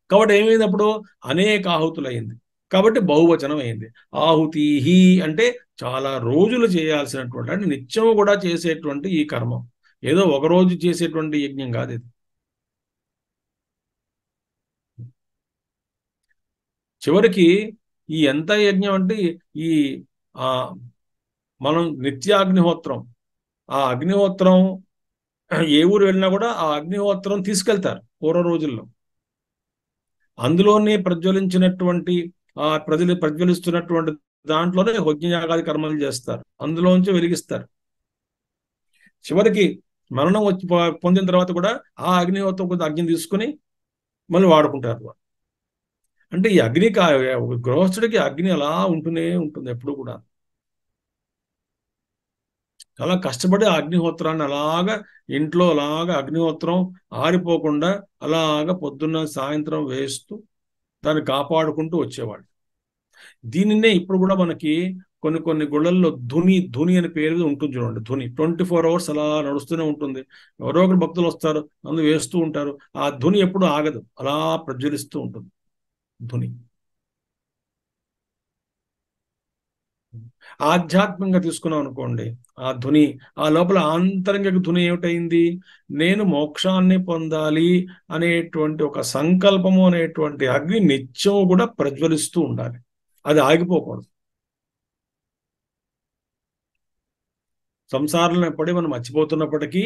కాబట్టి ఏమైంది అప్పుడు, అనేక ఆహుతులు అయింది కాబట్టి బహువచనం అయింది. ఆహుతీహి అంటే చాలా రోజులు చేయాల్సినటువంటి, అంటే నిత్యము కూడా చేసేటువంటి ఈ కర్మం, ఏదో ఒక రోజు చేసేటువంటి యజ్ఞం కాదు ఇది. చివరికి ఈ ఎంత యజ్ఞం అంటే ఈ మనం నిత్యాగ్నిహోత్రం, ఆ అగ్నిహోత్రం ఏ ఊరు వెళ్ళినా కూడా ఆ అగ్నిహోత్రం తీసుకెళ్తారు పూర్వ రోజుల్లో. అందులోనే ప్రజ్వలించినటువంటి ప్రజ్వలిస్తున్నటువంటి దాంట్లోనే యజ్ఞయాగాది కర్మలు చేస్తారు, అందులోంచి వెలిగిస్తారు. చివరికి మరణం వచ్చి పొందిన తర్వాత కూడా ఆ అగ్నిహోత్రం కొంచెం అగ్ని తీసుకుని మళ్ళీ వాడుకుంటారు. అంటే ఈ అగ్ని గృహస్థుడికి అగ్ని అలా ఉంటూనే ఉంటుంది ఎప్పుడు కూడా. చాలా కష్టపడి ఆ అగ్నిహోత్రాన్ని అలాగా ఇంట్లో అలాగా అగ్నిహోత్రం ఆరిపోకుండా అలాగా పొద్దున్న సాయంత్రం వేస్తూ దాన్ని కాపాడుకుంటూ వచ్చేవాడు. దీనినే ఇప్పుడు కూడా మనకి కొన్ని గుళ్ళల్లో ధుని అనే పేరు ఉంటుంది చూడండి. ధుని 24 hours అలా నడుస్తూనే ఉంటుంది. ఎవరో ఒకరు భక్తులు వస్తారు, అందులో వేస్తూ ఉంటారు. ఆ ధుని ఎప్పుడు ఆగదు, అలా ప్రజ్వలిస్తూ ఉంటుంది ధుని. ఆధ్యాత్మికంగా తీసుకున్నాం అనుకోండి, ఆ ధుని, ఆ లోపల ఆంతరంగిక ధుని ఏమిటైంది? నేను మోక్షాన్ని పొందాలి అనేటువంటి ఒక సంకల్పము అనేటువంటి అగ్ని నిత్యం కూడా ప్రజ్వలిస్తూ ఉండాలి. అది ఆగిపోకూడదు. సంసారంలో పడి మనం మర్చిపోతున్నప్పటికీ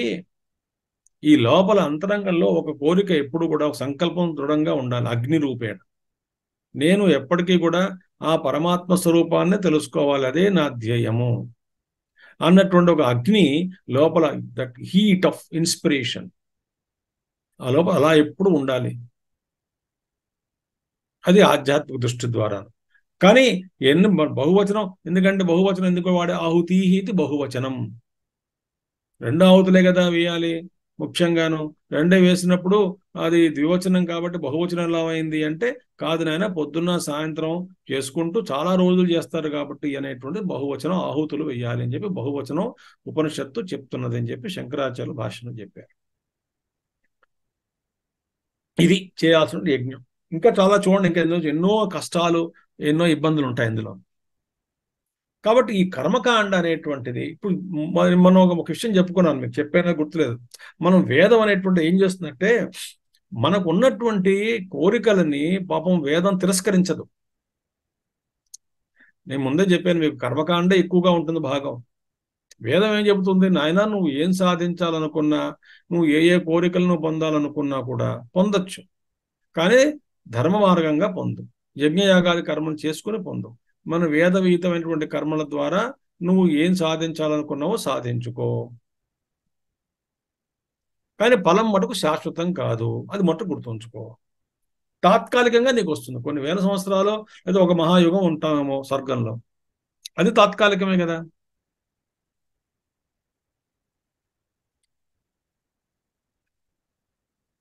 ఈ లోపల అంతరంగంలో ఒక కోరిక ఎప్పుడు కూడా ఒక సంకల్పం దృఢంగా ఉండాలి. అగ్ని రూపేణ నేను ఎప్పటికీ కూడా ఆ పరమాత్మ స్వరూపాన్ని తెలుసుకోవాలి, అదే నా ధ్యేయము అన్నటువంటి ఒక అగ్ని లోపల, దట్ హీట్ ఆఫ్ ఇన్స్పిరేషన్ ఆ లోపల అలా ఎప్పుడు ఉండాలి. అది ఆధ్యాత్మిక దృష్టి ద్వారా. కానీ బహువచనం, ఎందుకంటే బహువచనం ఎందుకు వాడే? ఆహుతీహీతి బహువచనం, రెండు ఆహుతులే కదా వేయాలి ముఖ్యంగాను. రెండే వేసినప్పుడు అది ద్వివచనం కాబట్టి బహువచనం ఎలా అయింది అంటే, కాదు నాయన, పొద్దున్న సాయంత్రం చేసుకుంటూ చాలా రోజులు చేస్తారు కాబట్టి అనేటువంటి బహువచనం ఆహుతులు వేయాలి అని చెప్పి బహువచనం ఉపనిషత్తు చెప్తున్నది అని చెప్పి శంకరాచార్యులు భాష్యం చెప్పారు. ఇది చేయాల్సిన యజ్ఞం. ఇంకా చాలా చూడండి, ఇంకా ఎన్నో కష్టాలు, ఎన్నో ఇబ్బందులు ఉంటాయి ఇందులో. కాబట్టి ఈ కర్మకాండ అనేటువంటిది ఇప్పుడు మనం ఒక విషయం చెప్పుకున్నాను, మీకు చెప్పానో గుర్తులేదు. మనం వేదం అనేటువంటి ఏం చేస్తుందంటే, మనకు ఉన్నటువంటి కోరికలని పాపం వేదం తిరస్కరించదు. నేను ముందే చెప్పాను మీకు, కర్మకాండే ఎక్కువగా ఉంటుంది భాగం. వేదం ఏం చెబుతుంది? నాయన, నువ్వు ఏం సాధించాలనుకున్నా, నువ్వు ఏ ఏ కోరికలను పొందాలనుకున్నా కూడా పొందొచ్చు, కానీ ధర్మ మార్గంగా పొందు, యజ్ఞయాగాది కర్మను చేసుకుని పొందు. మన వేద విహితమైనటువంటి కర్మల ద్వారా నువ్వు ఏం సాధించాలనుకున్నావో సాధించుకో, కానీ ఫలం మటుకు శాశ్వతం కాదు, అది మటుకు గుర్తుంచుకో. తాత్కాలికంగా నీకు వస్తుంది, కొన్ని వేల సంవత్సరాలు లేదా ఒక మహాయుగం ఉంటామేమో స్వర్గంలో, అది తాత్కాలికమే కదా.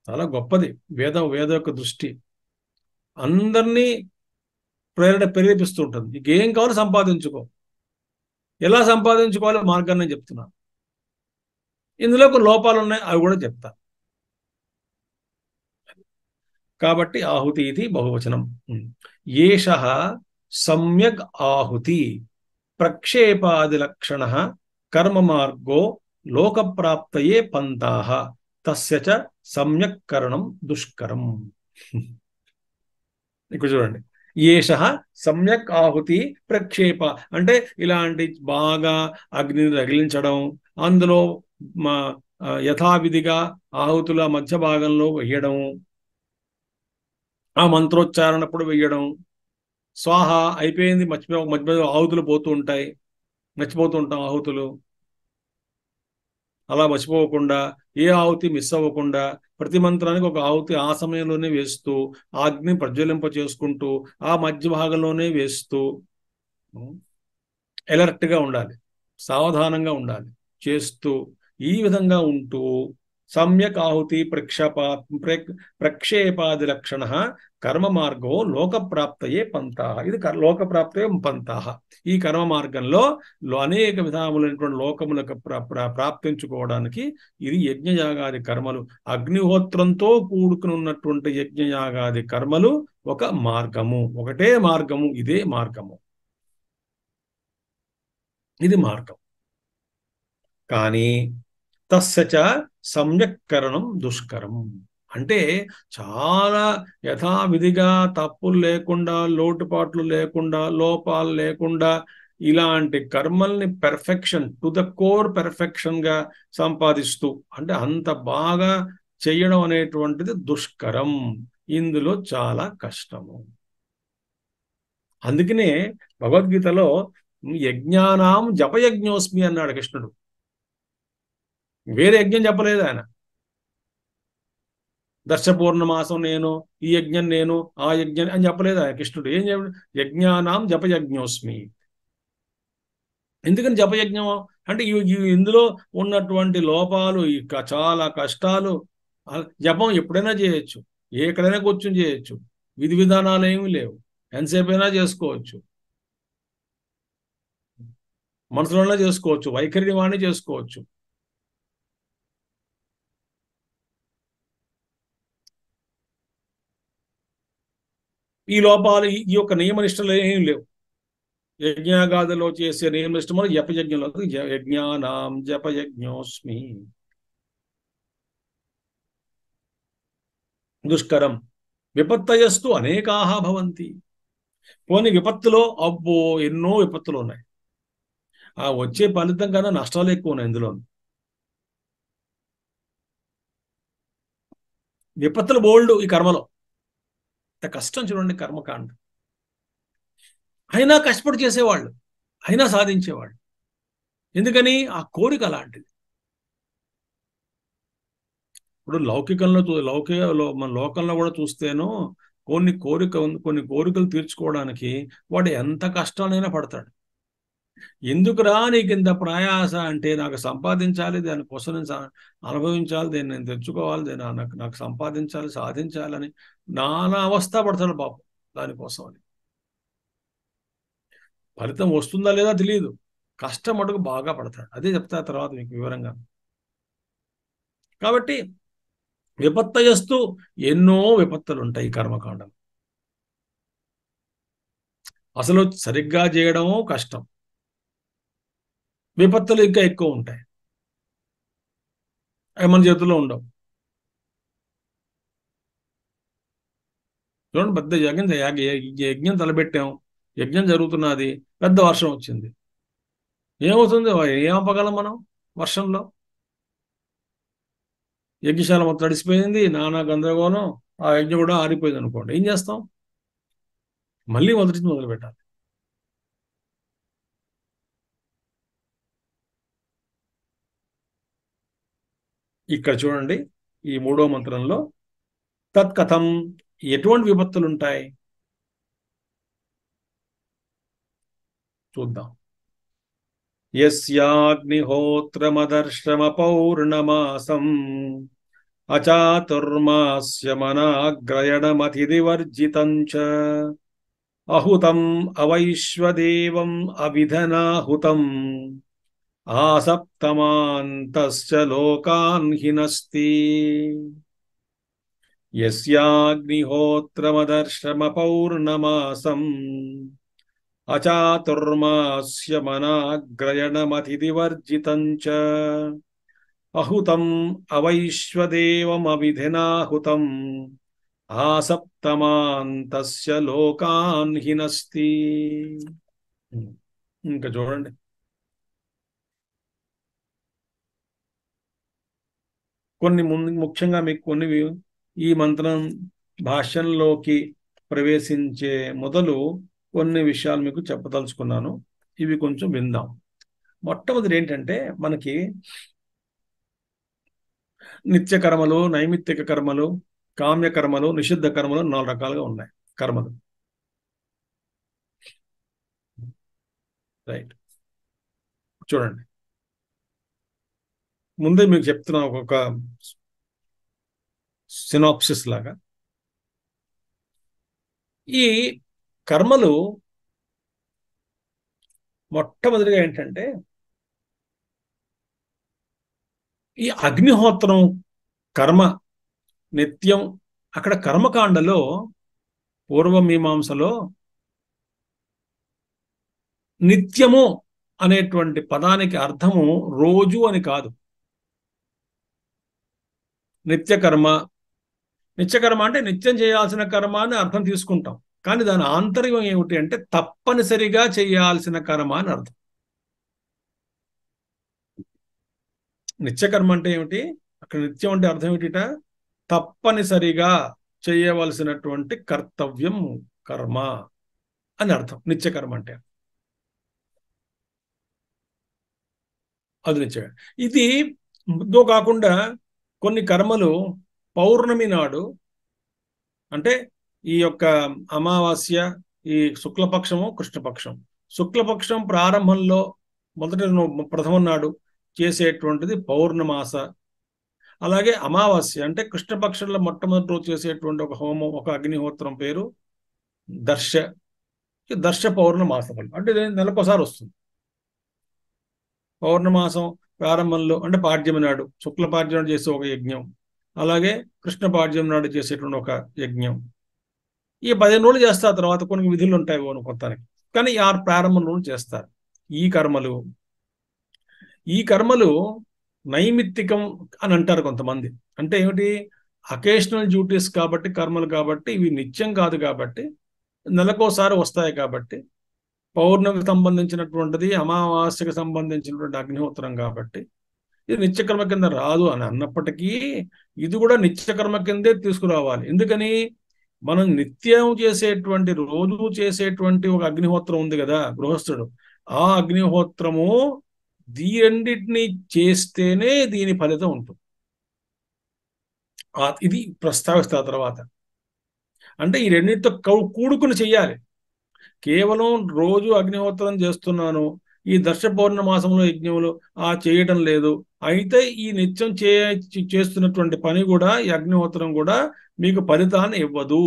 చాలా గొప్పది వేద యొక్క దృష్టి. అందరినీ ప్రేరేపిస్తూ ఉంటుంది. నీకేం కావాలో సంపాదించుకో, ఎలా సంపాదించుకోవాలో మార్గాన్ని నేను చెప్తున్నా. ఇందులో కొన్ని లోపాలు ఉన్నాయి, అవి కూడా చెప్తా. కాబట్టి ఆహుతి ఇది బహువచనం. ఏష సమ్యక్ ఆహుతి ప్రక్షేపాది లక్షణ కర్మ మార్గో లోకప్రాప్తయే పంతాః తస్య చ సమ్యక్ కరణం దుష్కరం. ఇక్కడ చూడండి, ఏష సమ్యక్ ఆహుతి ప్రక్షేప అంటే ఇలాంటి బాగా అగ్నిని రగిలించడం, అందులో యథావిధిగా ఆహుతుల మధ్య భాగంలో వేయడం, ఆ మంత్రోచ్చారణప్పుడు వెయ్యడం, స్వాహ అయిపోయింది మధ్య ఆహుతులు పోతూ ఉంటాయి, మర్చిపోతూ ఉంటాం ఆహుతులు. అలా మర్చిపోకుండా, ఏ ఆహుతి మిస్ అవ్వకుండా ప్రతి మంత్రానికి ఒక ఆహుతి ఆ సమయంలోనే వేస్తూ, ఆ అగ్ని ప్రజ్వలింప చేసుకుంటూ, ఆ మధ్య భాగంలోనే వేస్తూ ఎలర్ట్గా ఉండాలి, సావధానంగా ఉండాలి చేస్తూ, ఈ విధంగా ఉంటూ సమ్యక్ ఆహుతి ప్రక్షేపాది లక్షణ కర్మ మార్గో లోకప్రాప్తయే పంతాః. ఇది లోకప్రాప్తయే పంతాః. ఈ కర్మ మార్గంలో అనేక విధములైనటువంటి లోకములకు ప్రాప్తించుకోవడానికి ఇది యజ్ఞయాగాది కర్మలు, అగ్నిహోత్రంతో కూడుకుని ఉన్నటువంటి యజ్ఞయాగాది కర్మలు ఒక మార్గము, ఒకటే మార్గము, ఇదే మార్గము, ఇది మార్గం. కానీ తస్య సమ్యక్కరణం దుష్కరం అంటే, చాలా యథావిధిగా తప్పులు లేకుండా, లోటుపాట్లు లేకుండా, లోపాలు లేకుండా ఇలాంటి కర్మల్ని perfection to the core perfection గా సంపాదిస్తూ, అంటే అంత బాగా చేయడం అనేటువంటిది దుష్కరం, ఇందులో చాలా కష్టము. అందుకనే భగవద్గీతలో యజ్ఞానాం జపయజ్ఞోస్మి అన్నాడు కృష్ణుడు. వేరే యజ్ఞం చెప్పలేదు ఆయన. దర్శపూర్ణమాసం నేను, ఈ యజ్ఞం నేను, ఆ యజ్ఞం అని చెప్పలేదు ఆయన కృష్ణుడు. ఏం చెప్పాడు? యజ్ఞానాం జపయజ్ఞోస్మి. ఎందుకని జపయజ్ఞం అంటే, ఇందులో ఉన్నటువంటి లోపాలు, చాలా కష్టాలు. జపం ఎప్పుడైనా చేయొచ్చు, ఎక్కడైనా కూర్చొని చేయొచ్చు, విధి విధానాలు ఏమీ లేవు, ఎంతసేపు అయినా చేసుకోవచ్చు, మనసులోనే చేసుకోవచ్చు, వైఖరిని వాడిని చేసుకోవచ్చు. ఈ లోపాలు, ఈ యొక్క నియమ నిష్టలు ఏమీ లేవు. యజ్ఞాగాదులో చేసే నియమిష్టములు జపయజ్ఞంలో యజ్ఞానాం జపయజ్ఞోస్మి. దుష్కరం విపత్తయస్తు అనేకాహ భవంతి. పోనీ విపత్తులో అబ్బో ఎన్నో విపత్తులు ఉన్నాయి, ఆ వచ్చే ఫలితం కన్నా నష్టాలు ఎక్కువ ఉన్నాయి ఇందులో. విపత్తులు బోల్డ్ ఈ కర్మలో. ఇంత కష్టం చూడండి కర్మకాండ. అయినా కష్టపడి చేసేవాళ్ళు, అయినా సాధించేవాళ్ళు. ఎందుకని? ఆ కోరిక అలాంటిది. ఇప్పుడు మన లోకంలో కూడా చూస్తేనో కొన్ని కోరికలు తీర్చుకోవడానికి వాడు ఎంత కష్టాలైనా పడతాడు. ఎందుకురా నీకు ఇంత ప్రయాస అంటే, నాకు సంపాదించాలి, దానికోసం నేను అనుభవించాలి, దీన్ని నేను తెచ్చుకోవాలి, దీన్ని నాకు సంపాదించాలి, సాధించాలని నానా అవస్థ పడతాడు పాపం దానికోసం అని. ఫలితం వస్తుందా లేదా తెలియదు, కష్టం మటుకు బాగా పడతాడు. అదే చెప్తా తర్వాత మీకు వివరంగా. కాబట్టి విపత్తయస్తు ఎన్నో విపత్తులు ఉంటాయి ఈ కర్మకాండం. అసలు సరిగ్గా చేయడము కష్టం, విపత్తులు ఇంకా ఎక్కువ ఉంటాయి, అవి మన చేతుల్లో ఉండవు. చూడండి, పెద్ద యజ్ఞం తలపెట్టాం, యజ్ఞం జరుగుతున్నది, పెద్ద వర్షం వచ్చింది, ఏమవుతుంది? ఏం ఆపగలం మనం వర్షంలో? యజ్ఞశాల మొత్తం తడిసిపోయింది, నానా గందరగోళం, ఆ యజ్ఞం కూడా ఆరిపోయింది అనుకోండి, ఏం చేస్తాం? మళ్ళీ మొదలు పెట్టాలి. ఇక్కడ చూడండి, ఈ 3వ మంత్రంలో తత్కథం, ఎటువంటి విపత్తులు ఉంటాయి చూద్దాం. యస్యాగ్నిహోత్రమదర్శమ పౌర్ణమాసం అచాతుర్మాస్యమనాగ్రయణమతివర్జితం చ అహుతం అవైశ్వదేవం అవిధనాహుతం ఆసప్తమాంతశ్చ లోకాన్ హినస్తి. యస్యాగ్నిహోత్రమదర్శమ పౌర్ణమాసం అచాతుర్మాస్యమనాగ్రయణమతివర్జితం చ అహుతం అవైశ్వదేవమవిధినాహుతం ఆసప్తమాంతస్య లోకాన్ హినస్తి. ఇంకా చూడండి, ముఖ్యంగా మీకు కొన్ని ఈ మంత్రం భాష్యంలోకి ప్రవేశించే మొదలు కొన్ని విషయాలు మీకు చెప్పదలుచుకున్నాను. ఇవి కొంచెం విందాం. మొట్టమొదటి ఏంటంటే, మనకి నిత్య కర్మలు, నైమిత్తిక కర్మలు, కామ్య కర్మలు, నిషిద్ధ కర్మలు 4 రకాలుగా ఉన్నాయి కర్మలు. రైట్, చూడండి, ముందే మీకు చెప్తున్నా ఒక సినాప్సిస్ లాగా. ఈ కర్మలు మొట్టమొదటిగా ఏంటంటే, ఈ అగ్నిహోత్రం కర్మ నిత్యం. అక్కడ కర్మకాండలో పూర్వమీమాంసలో నిత్యము అనేటువంటి పదానికి అర్థము రోజు అని కాదు. నిత్యకర్మ అంటే నిత్యం చేయాల్సిన కర్మ అని అర్థం తీసుకుంటాం, కానీ దాని ఆంతర్యం ఏమిటి అంటే తప్పనిసరిగా చేయాల్సిన కర్మ అని అర్థం. నిత్యకర్మ అంటే ఏమిటి? అక్కడ నిత్యం అంటే అర్థం ఏమిటిట? తప్పనిసరిగా చేయవలసినటువంటి కర్తవ్యం, కర్మ అని అర్థం నిత్యకర్మ అంటే. అది నిత్య. ఇది దో కాకుండా కొన్ని కర్మలు పౌర్ణమి నాడు, అంటే ఈ యొక్క అమావాస్య, ఈ శుక్లపక్షము కృష్ణపక్షం, శుక్లపక్షం ప్రారంభంలో మొదటి ప్రథమం నాడు చేసేటువంటిది పౌర్ణమాస. అలాగే అమావాస్య అంటే కృష్ణపక్షంలో మొట్టమొదటి రోజు చేసేటువంటి ఒక హోమం, ఒక అగ్నిహోత్రం పేరు దర్శ పౌర్ణమాస ఫలం. అంటే నెలకోసారి వస్తుంది. పౌర్ణమాసం ప్రారంభంలో అంటే పాడ్యమి నాడు, శుక్ల పాడ్యం నాడు చేసే ఒక యజ్ఞం, అలాగే కృష్ణ పాడ్యం నాడు చేసేటువంటి ఒక యజ్ఞం. ఈ 15 రోజులు చేస్తా, తర్వాత కొన్ని విధులు ఉంటాయి కొత్తానికి. కానీ ఆ ప్రారంభంలో చేస్తారు. ఈ కర్మలు ఈ కర్మలు నైమిత్తికం అని అంటారు కొంతమంది. అంటే ఏమిటి? అకేషనల్ డ్యూటీస్ కాబట్టి, కర్మలు కాబట్టి, ఇవి నిత్యం కాదు కాబట్టి, నెలకోసారి వస్తాయి కాబట్టి, పౌర్ణమికి సంబంధించినటువంటిది, అమావాస్యకు సంబంధించినటువంటి అగ్నిహోత్రం కాబట్టి ఇది నిత్యకర్మ కింద రాదు అని అన్నప్పటికీ ఇది కూడా నిత్యకర్మ కిందే తీసుకురావాలి. ఎందుకని? మనం నిత్యం చేసేటువంటి, రోజు చేసేటువంటి ఒక అగ్నిహోత్రం ఉంది కదా గృహస్థుడు, ఆ అగ్నిహోత్రము రెండింటిని చేస్తేనే దీని ఫలితం ఉంటుంది. ఇది ప్రస్తావిస్తా తర్వాత. అంటే ఈ రెండింటితో కూడుకుని చెయ్యాలి. కేవలం రోజు అగ్నిహోత్రం చేస్తున్నాను, ఈ దర్శ పౌర్ణమాసంలో యజ్ఞములు చేయటం లేదు, అయితే ఈ నిత్యం చేస్తున్నటువంటి పని కూడా, ఈ అగ్నిహోత్రం కూడా మీకు ఫలితాన్ని ఇవ్వదు.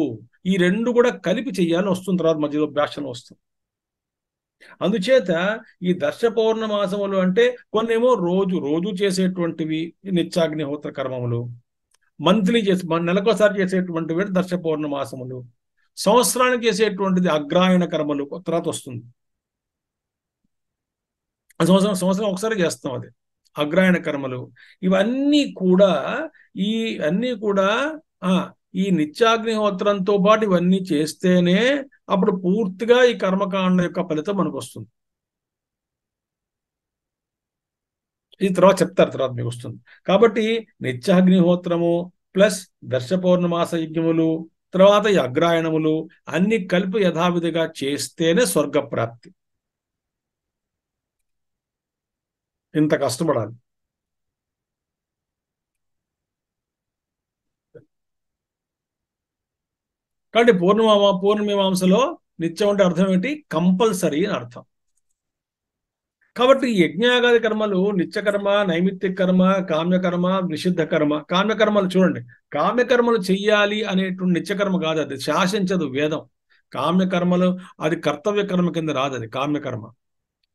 ఈ రెండు కూడా కలిపి చెయ్యాలని వస్తుంది తర్వాత మధ్యలో భాషలో వస్తుంది. అందుచేత ఈ దర్శ పౌర్ణమాసములు అంటే కొన్నేమో రోజు చేసేటువంటివి నిత్యాగ్నిహోత్ర కర్మములు, మంత్లీ నెలకోసారి చేసేటువంటివి దర్శ పౌర్ణమాసములు, సంవత్సరానికి చేసేటువంటిది అగ్రాయణ కర్మలు తర్వాత వస్తుంది. సంవత్సరం ఒకసారి చేస్తాం అది అగ్రాయణ కర్మలు. ఇవన్నీ కూడా ఈ నిత్యాగ్నిహోత్రంతో పాటు ఇవన్నీ చేస్తేనే అప్పుడు పూర్తిగా ఈ కర్మకాండ యొక్క ఫలితం మనకు వస్తుంది. ఈ తర్వాత చెప్తారు, తర్వాత మీకు వస్తుంది. కాబట్టి నిత్యాగ్నిహోత్రము ప్లస్ దర్శ పౌర్ణమాస యజ్ఞములు, తర్వాత ఈ అగ్రాయణములు అన్ని కలిపి యథావిధిగా చేస్తేనే స్వర్గప్రాప్తి. ఇంత కష్టపడాలి. కాబట్టి పూర్ణమీమాంసలో నిత్యం అంటే అర్థం ఏంటి? కంపల్సరీ అని అర్థం. కాబట్టి ఈ యజ్ఞయాగాది కర్మలు నిత్యకర్మ, నైమిత్తిక కర్మ, కామ్యకర్మ, నిషిద్ధ కర్మ. కామ్యకర్మలు చూడండి, కామ్యకర్మలు చెయ్యాలి అనేటువంటి నిత్యకర్మ కాదు, అది శాసించదు వేదం. కామ్యకర్మలు అది కర్తవ్య కర్మ కింద రాదు, అది కామ్యకర్మ.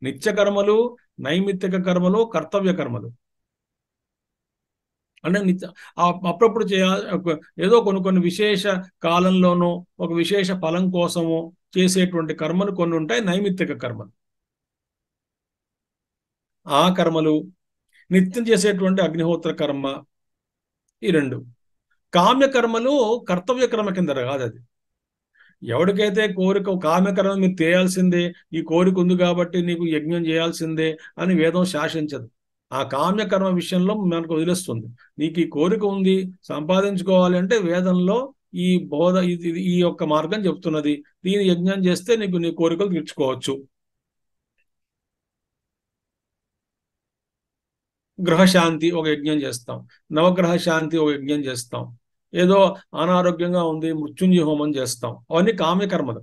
నిత్యకర్మలు, నైమిత్తిక కర్మలు, కర్తవ్య కర్మలు. అంటే అప్పుడప్పుడు ఏదో కొన్ని విశేష కాలంలోనూ ఒక విశేష ఫలం కోసము చేసేటువంటి కర్మలు కొన్ని ఉంటాయి, నైమిత్తిక కర్మలు. ఆ కర్మలు, నిత్యం చేసేటువంటి అగ్నిహోత్ర కర్మ, ఈ రెండు. కామ్యకర్మలు కర్తవ్య కర్మ కింద కాదు అది. ఎవరికైతే కోరిక, కామ్యకర్మ మీరు చేయాల్సిందే, ఈ కోరిక ఉంది కాబట్టి నీకు యజ్ఞం చేయాల్సిందే అని వేదం శాసించదు. ఆ కామ్యకర్మ విషయంలో మనకు వదిలేస్తుంది. నీకు ఈ కోరిక ఉంది, సంపాదించుకోవాలి అంటే వేదంలో ఈ బోధ, ఈ యొక్క మార్గం చెప్తున్నది, దీని యజ్ఞం చేస్తే నీకు నీ కోరికలు తీర్చుకోవచ్చు. గ్రహశాంతి ఒక యజ్ఞం చేస్తాం, నవగ్రహ శాంతి ఒక యజ్ఞం చేస్తాం, ఏదో అనారోగ్యంగా ఉంది మృత్యుంజయ హోమం చేస్తాం. అవన్నీ కామ్యకర్మలు.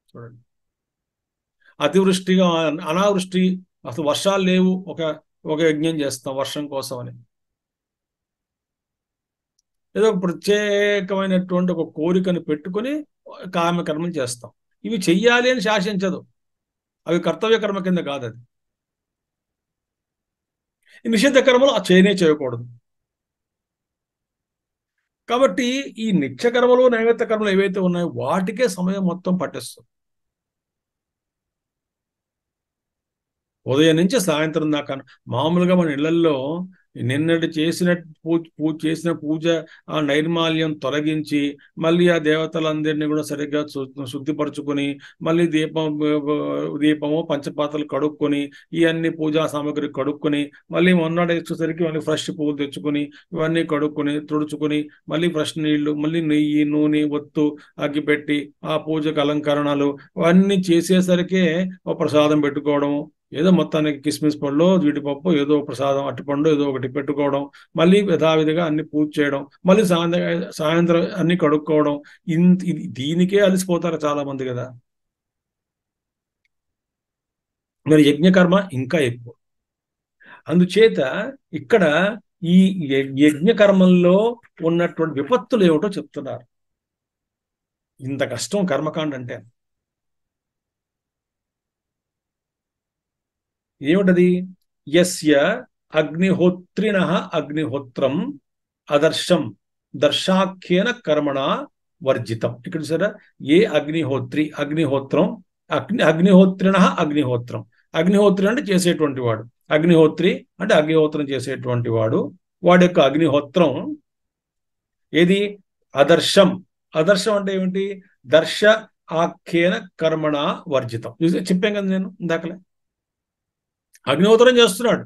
చూడండి, అతివృష్టిగా అనావృష్టి, అసలు వర్షాలు లేవు, ఒక యజ్ఞం చేస్తాం వర్షం కోసం అని. ఏదో ఒక ప్రత్యేకమైనటువంటి ఒక కోరికను పెట్టుకుని కామ్యకర్మలు చేస్తాం. ఇవి చెయ్యాలి అని శాసించదు, అవి కర్తవ్య కర్మ కింద కాదు. అది ఈ నిషిద్ధ కర్మలు చేయకూడదు. కాబట్టి ఈ నిత్యకర్మలు, నైవేద్య కర్మలు ఏవైతే ఉన్నాయో వాటికే సమయం మొత్తం పట్టేస్తుంది. ఉదయం నుంచి సాయంత్రం దాకా. మామూలుగా మన ఇళ్లల్లో నిన్నటి చేసిన పూజ ఆ నైర్మాల్యం తొలగించి మళ్ళీ ఆ దేవతలందరినీ కూడా సరిగ్గా శుద్ధిపరచుకొని మళ్ళీ దీపము పంచపాత్రలు కడుక్కొని ఈ అన్ని పూజా సామాగ్రి కడుక్కొని మళ్ళీ మొన్నటి వచ్చేసరికి మళ్ళీ ఫ్రెష్ పువ్వులు తెచ్చుకొని ఇవన్నీ కడుక్కొని తుడుచుకొని మళ్ళీ ఫ్రెష్ నీళ్లు, మళ్ళీ నెయ్యి, నూనె, ఒత్తు, అగ్గిపెట్టి ఆ పూజకు అలంకరణలు అవన్నీ చేసేసరికే ఒక ప్రసాదం పెట్టుకోవడం, ఏదో మొత్తానికి కిస్మిస్ పళ్ళు, జీడిపప్పు, ఏదో ప్రసాదం, అట్టిపండు ఏదో ఒకటి పెట్టుకోవడం, మళ్ళీ యథావిధిగా అన్ని పూజ చేయడం, మళ్ళీ సాయంత్రం అన్ని కడుక్కోవడం. దీనికే అలసిపోతారు చాలా మంది కదా. మరి యజ్ఞకర్మ ఇంకా ఎక్కువ. అందుచేత ఇక్కడ ఈ యజ్ఞకర్మంలో ఉన్నటువంటి విపత్తులు ఏమిటో చెప్తున్నారు. ఇంత కష్టం కర్మకాండ అంటే ఏమిటది? యస్య అగ్నిహోత్రిణః అగ్నిహోత్రం అదర్శం దర్శాఖ్యేన కర్మణ వర్జితం. ఇక్కడ చూసారా, ఏ అగ్నిహోత్రి, అగ్నిహోత్రం, అగ్నిహోత్రిణ అగ్నిహోత్రం. అగ్నిహోత్రి అంటే చేసేటువంటి వాడు, అగ్నిహోత్రి అంటే అగ్నిహోత్రం చేసేటువంటి వాడు, వాడి యొక్క అగ్నిహోత్రం ఏది? అదర్శం. అదర్శం అంటే ఏమిటి? దర్శ ఆఖ్యేన కర్మణ వర్జితం. చెప్పాం కదా నేను ఇందాకలే. అగ్నిహోత్రం చేస్తున్నాడు,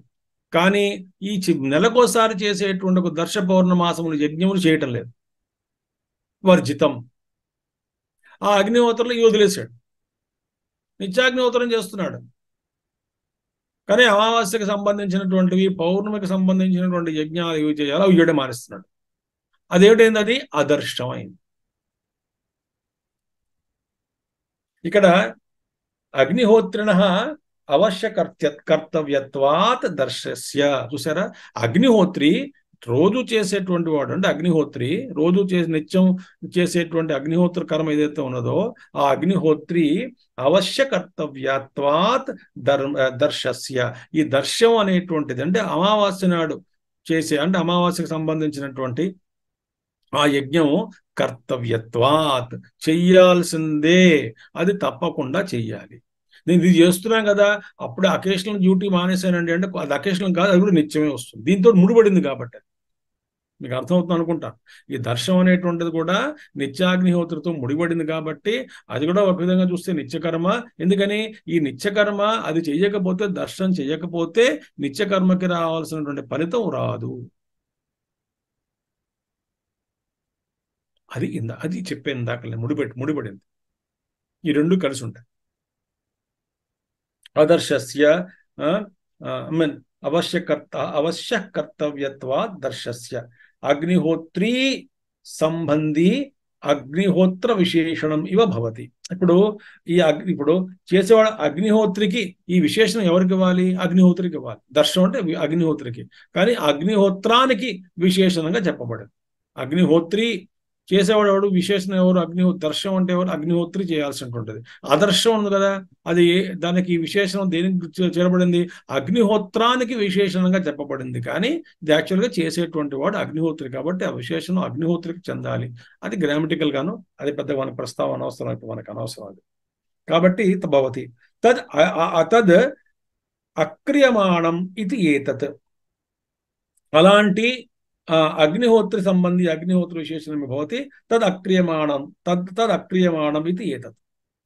కానీ ఈ నెలకోసారి చేసేటువంటి ఒక దర్శ పౌర్ణమాసములు యజ్ఞములు చేయటం లేదు, వర్జితం. ఆ అగ్నిహోత్రంలో ఈ వదిలేశాడు, నిత్యాగ్నిహోత్రం చేస్తున్నాడు, కానీ అమావాస్యకి సంబంధించినటువంటివి, పౌర్ణమికి సంబంధించినటువంటి యజ్ఞాలు ఇవి చేయాలో ఇయ్యడం మానేస్తున్నాడు. అదేమిటైంది? అది అదర్శమైంది. ఇక్కడ అగ్నిహోత్రిణ అవశ్య కర్తవ్యత్వాత్ దర్శస్య. చూసారా, అగ్నిహోత్రి రోజు చేసేటువంటి వాడు, అంటే అగ్నిహోత్రి రోజు నిత్యం చేసేటువంటి అగ్నిహోత్ర కర్మ ఏదైతే ఉన్నదో ఆ అగ్నిహోత్రి అవశ్య కర్తవ్యత్వాత్ దర్శస్య. ఈ దర్శం అనేటువంటిది అంటే అమావాస్య నాడు చేసే, అంటే అమావాస్యకు సంబంధించినటువంటి ఆ యజ్ఞం కర్తవ్యత్వాత్, చెయ్యాల్సిందే, అది తప్పకుండా చెయ్యాలి. నేను ఇది చేస్తున్నాను కదా, అప్పుడే అకేషనల్ డ్యూటీ మానేశానండి అంటే అది అకేషనల్ కాదు, అది కూడా నిత్యమే వస్తుంది. దీంతో ముడిపడింది కాబట్టి మీకు అర్థమవుతుంది అనుకుంటాను. ఈ దర్శనం అనేటువంటిది కూడా నిత్యాగ్నిహోత్రితో ముడిపడింది కాబట్టి అది కూడా ఒక విధంగా చూస్తే నిత్యకర్మ. ఎందుకని? ఈ నిత్యకర్మ అది చెయ్యకపోతే, దర్శనం చెయ్యకపోతే నిత్యకర్మకి రావాల్సినటువంటి ఫలితం రాదు. అది చెప్పాను ఇందాకలే, ముడిపడింది. ఈ రెండు కలిసి ఉంటాయి. అదర్శస్య అవశ్య కర్తవ్యత్వా దర్శస్య అగ్నిహోత్రీ సంబంధి అగ్నిహోత్ర విశేషణం ఇవ భవతి. ఇప్పుడు చేసేవాడు అగ్నిహోత్రికి ఈ విశేషణం ఎవరికి ఇవ్వాలి? అగ్నిహోత్రికి ఇవ్వాలి. దర్శనం అంటే అగ్నిహోత్రికి, కానీ అగ్నిహోత్రానికి విశేషణంగా చెప్పబడింది. అగ్నిహోత్రి చేసేవాడు ఎవడు? విశేషణం ఎవరు? దర్శనం అంటే ఎవరు? అగ్నిహోత్రి చేయాల్సినటువంటిది. ఆదర్శం ఉంది కదా, అది దానికి విశేషణం దేనికి చేరబడింది? అగ్నిహోత్రానికి విశేషణంగా చెప్పబడింది. కానీ ఇది యాక్చువల్గా చేసేటువంటి వాడు అగ్నిహోత్రి కాబట్టి ఆ విశేషణం అగ్నిహోత్రికి చెందాలి. అది గ్రామటికల్ గాను, అది పెద్ద మనకు ప్రస్తావన అనవసరం, అయితే మనకు అనవసరం అది. కాబట్టి భవతి తద్ అక్రియమాణం ఇది ఏతత్. అలాంటి అగ్నిహోత్రి సంబంధి అగ్నిహోత్ర విశేషణం భవతి తదక్రియమాణం ఇది ఏతత్.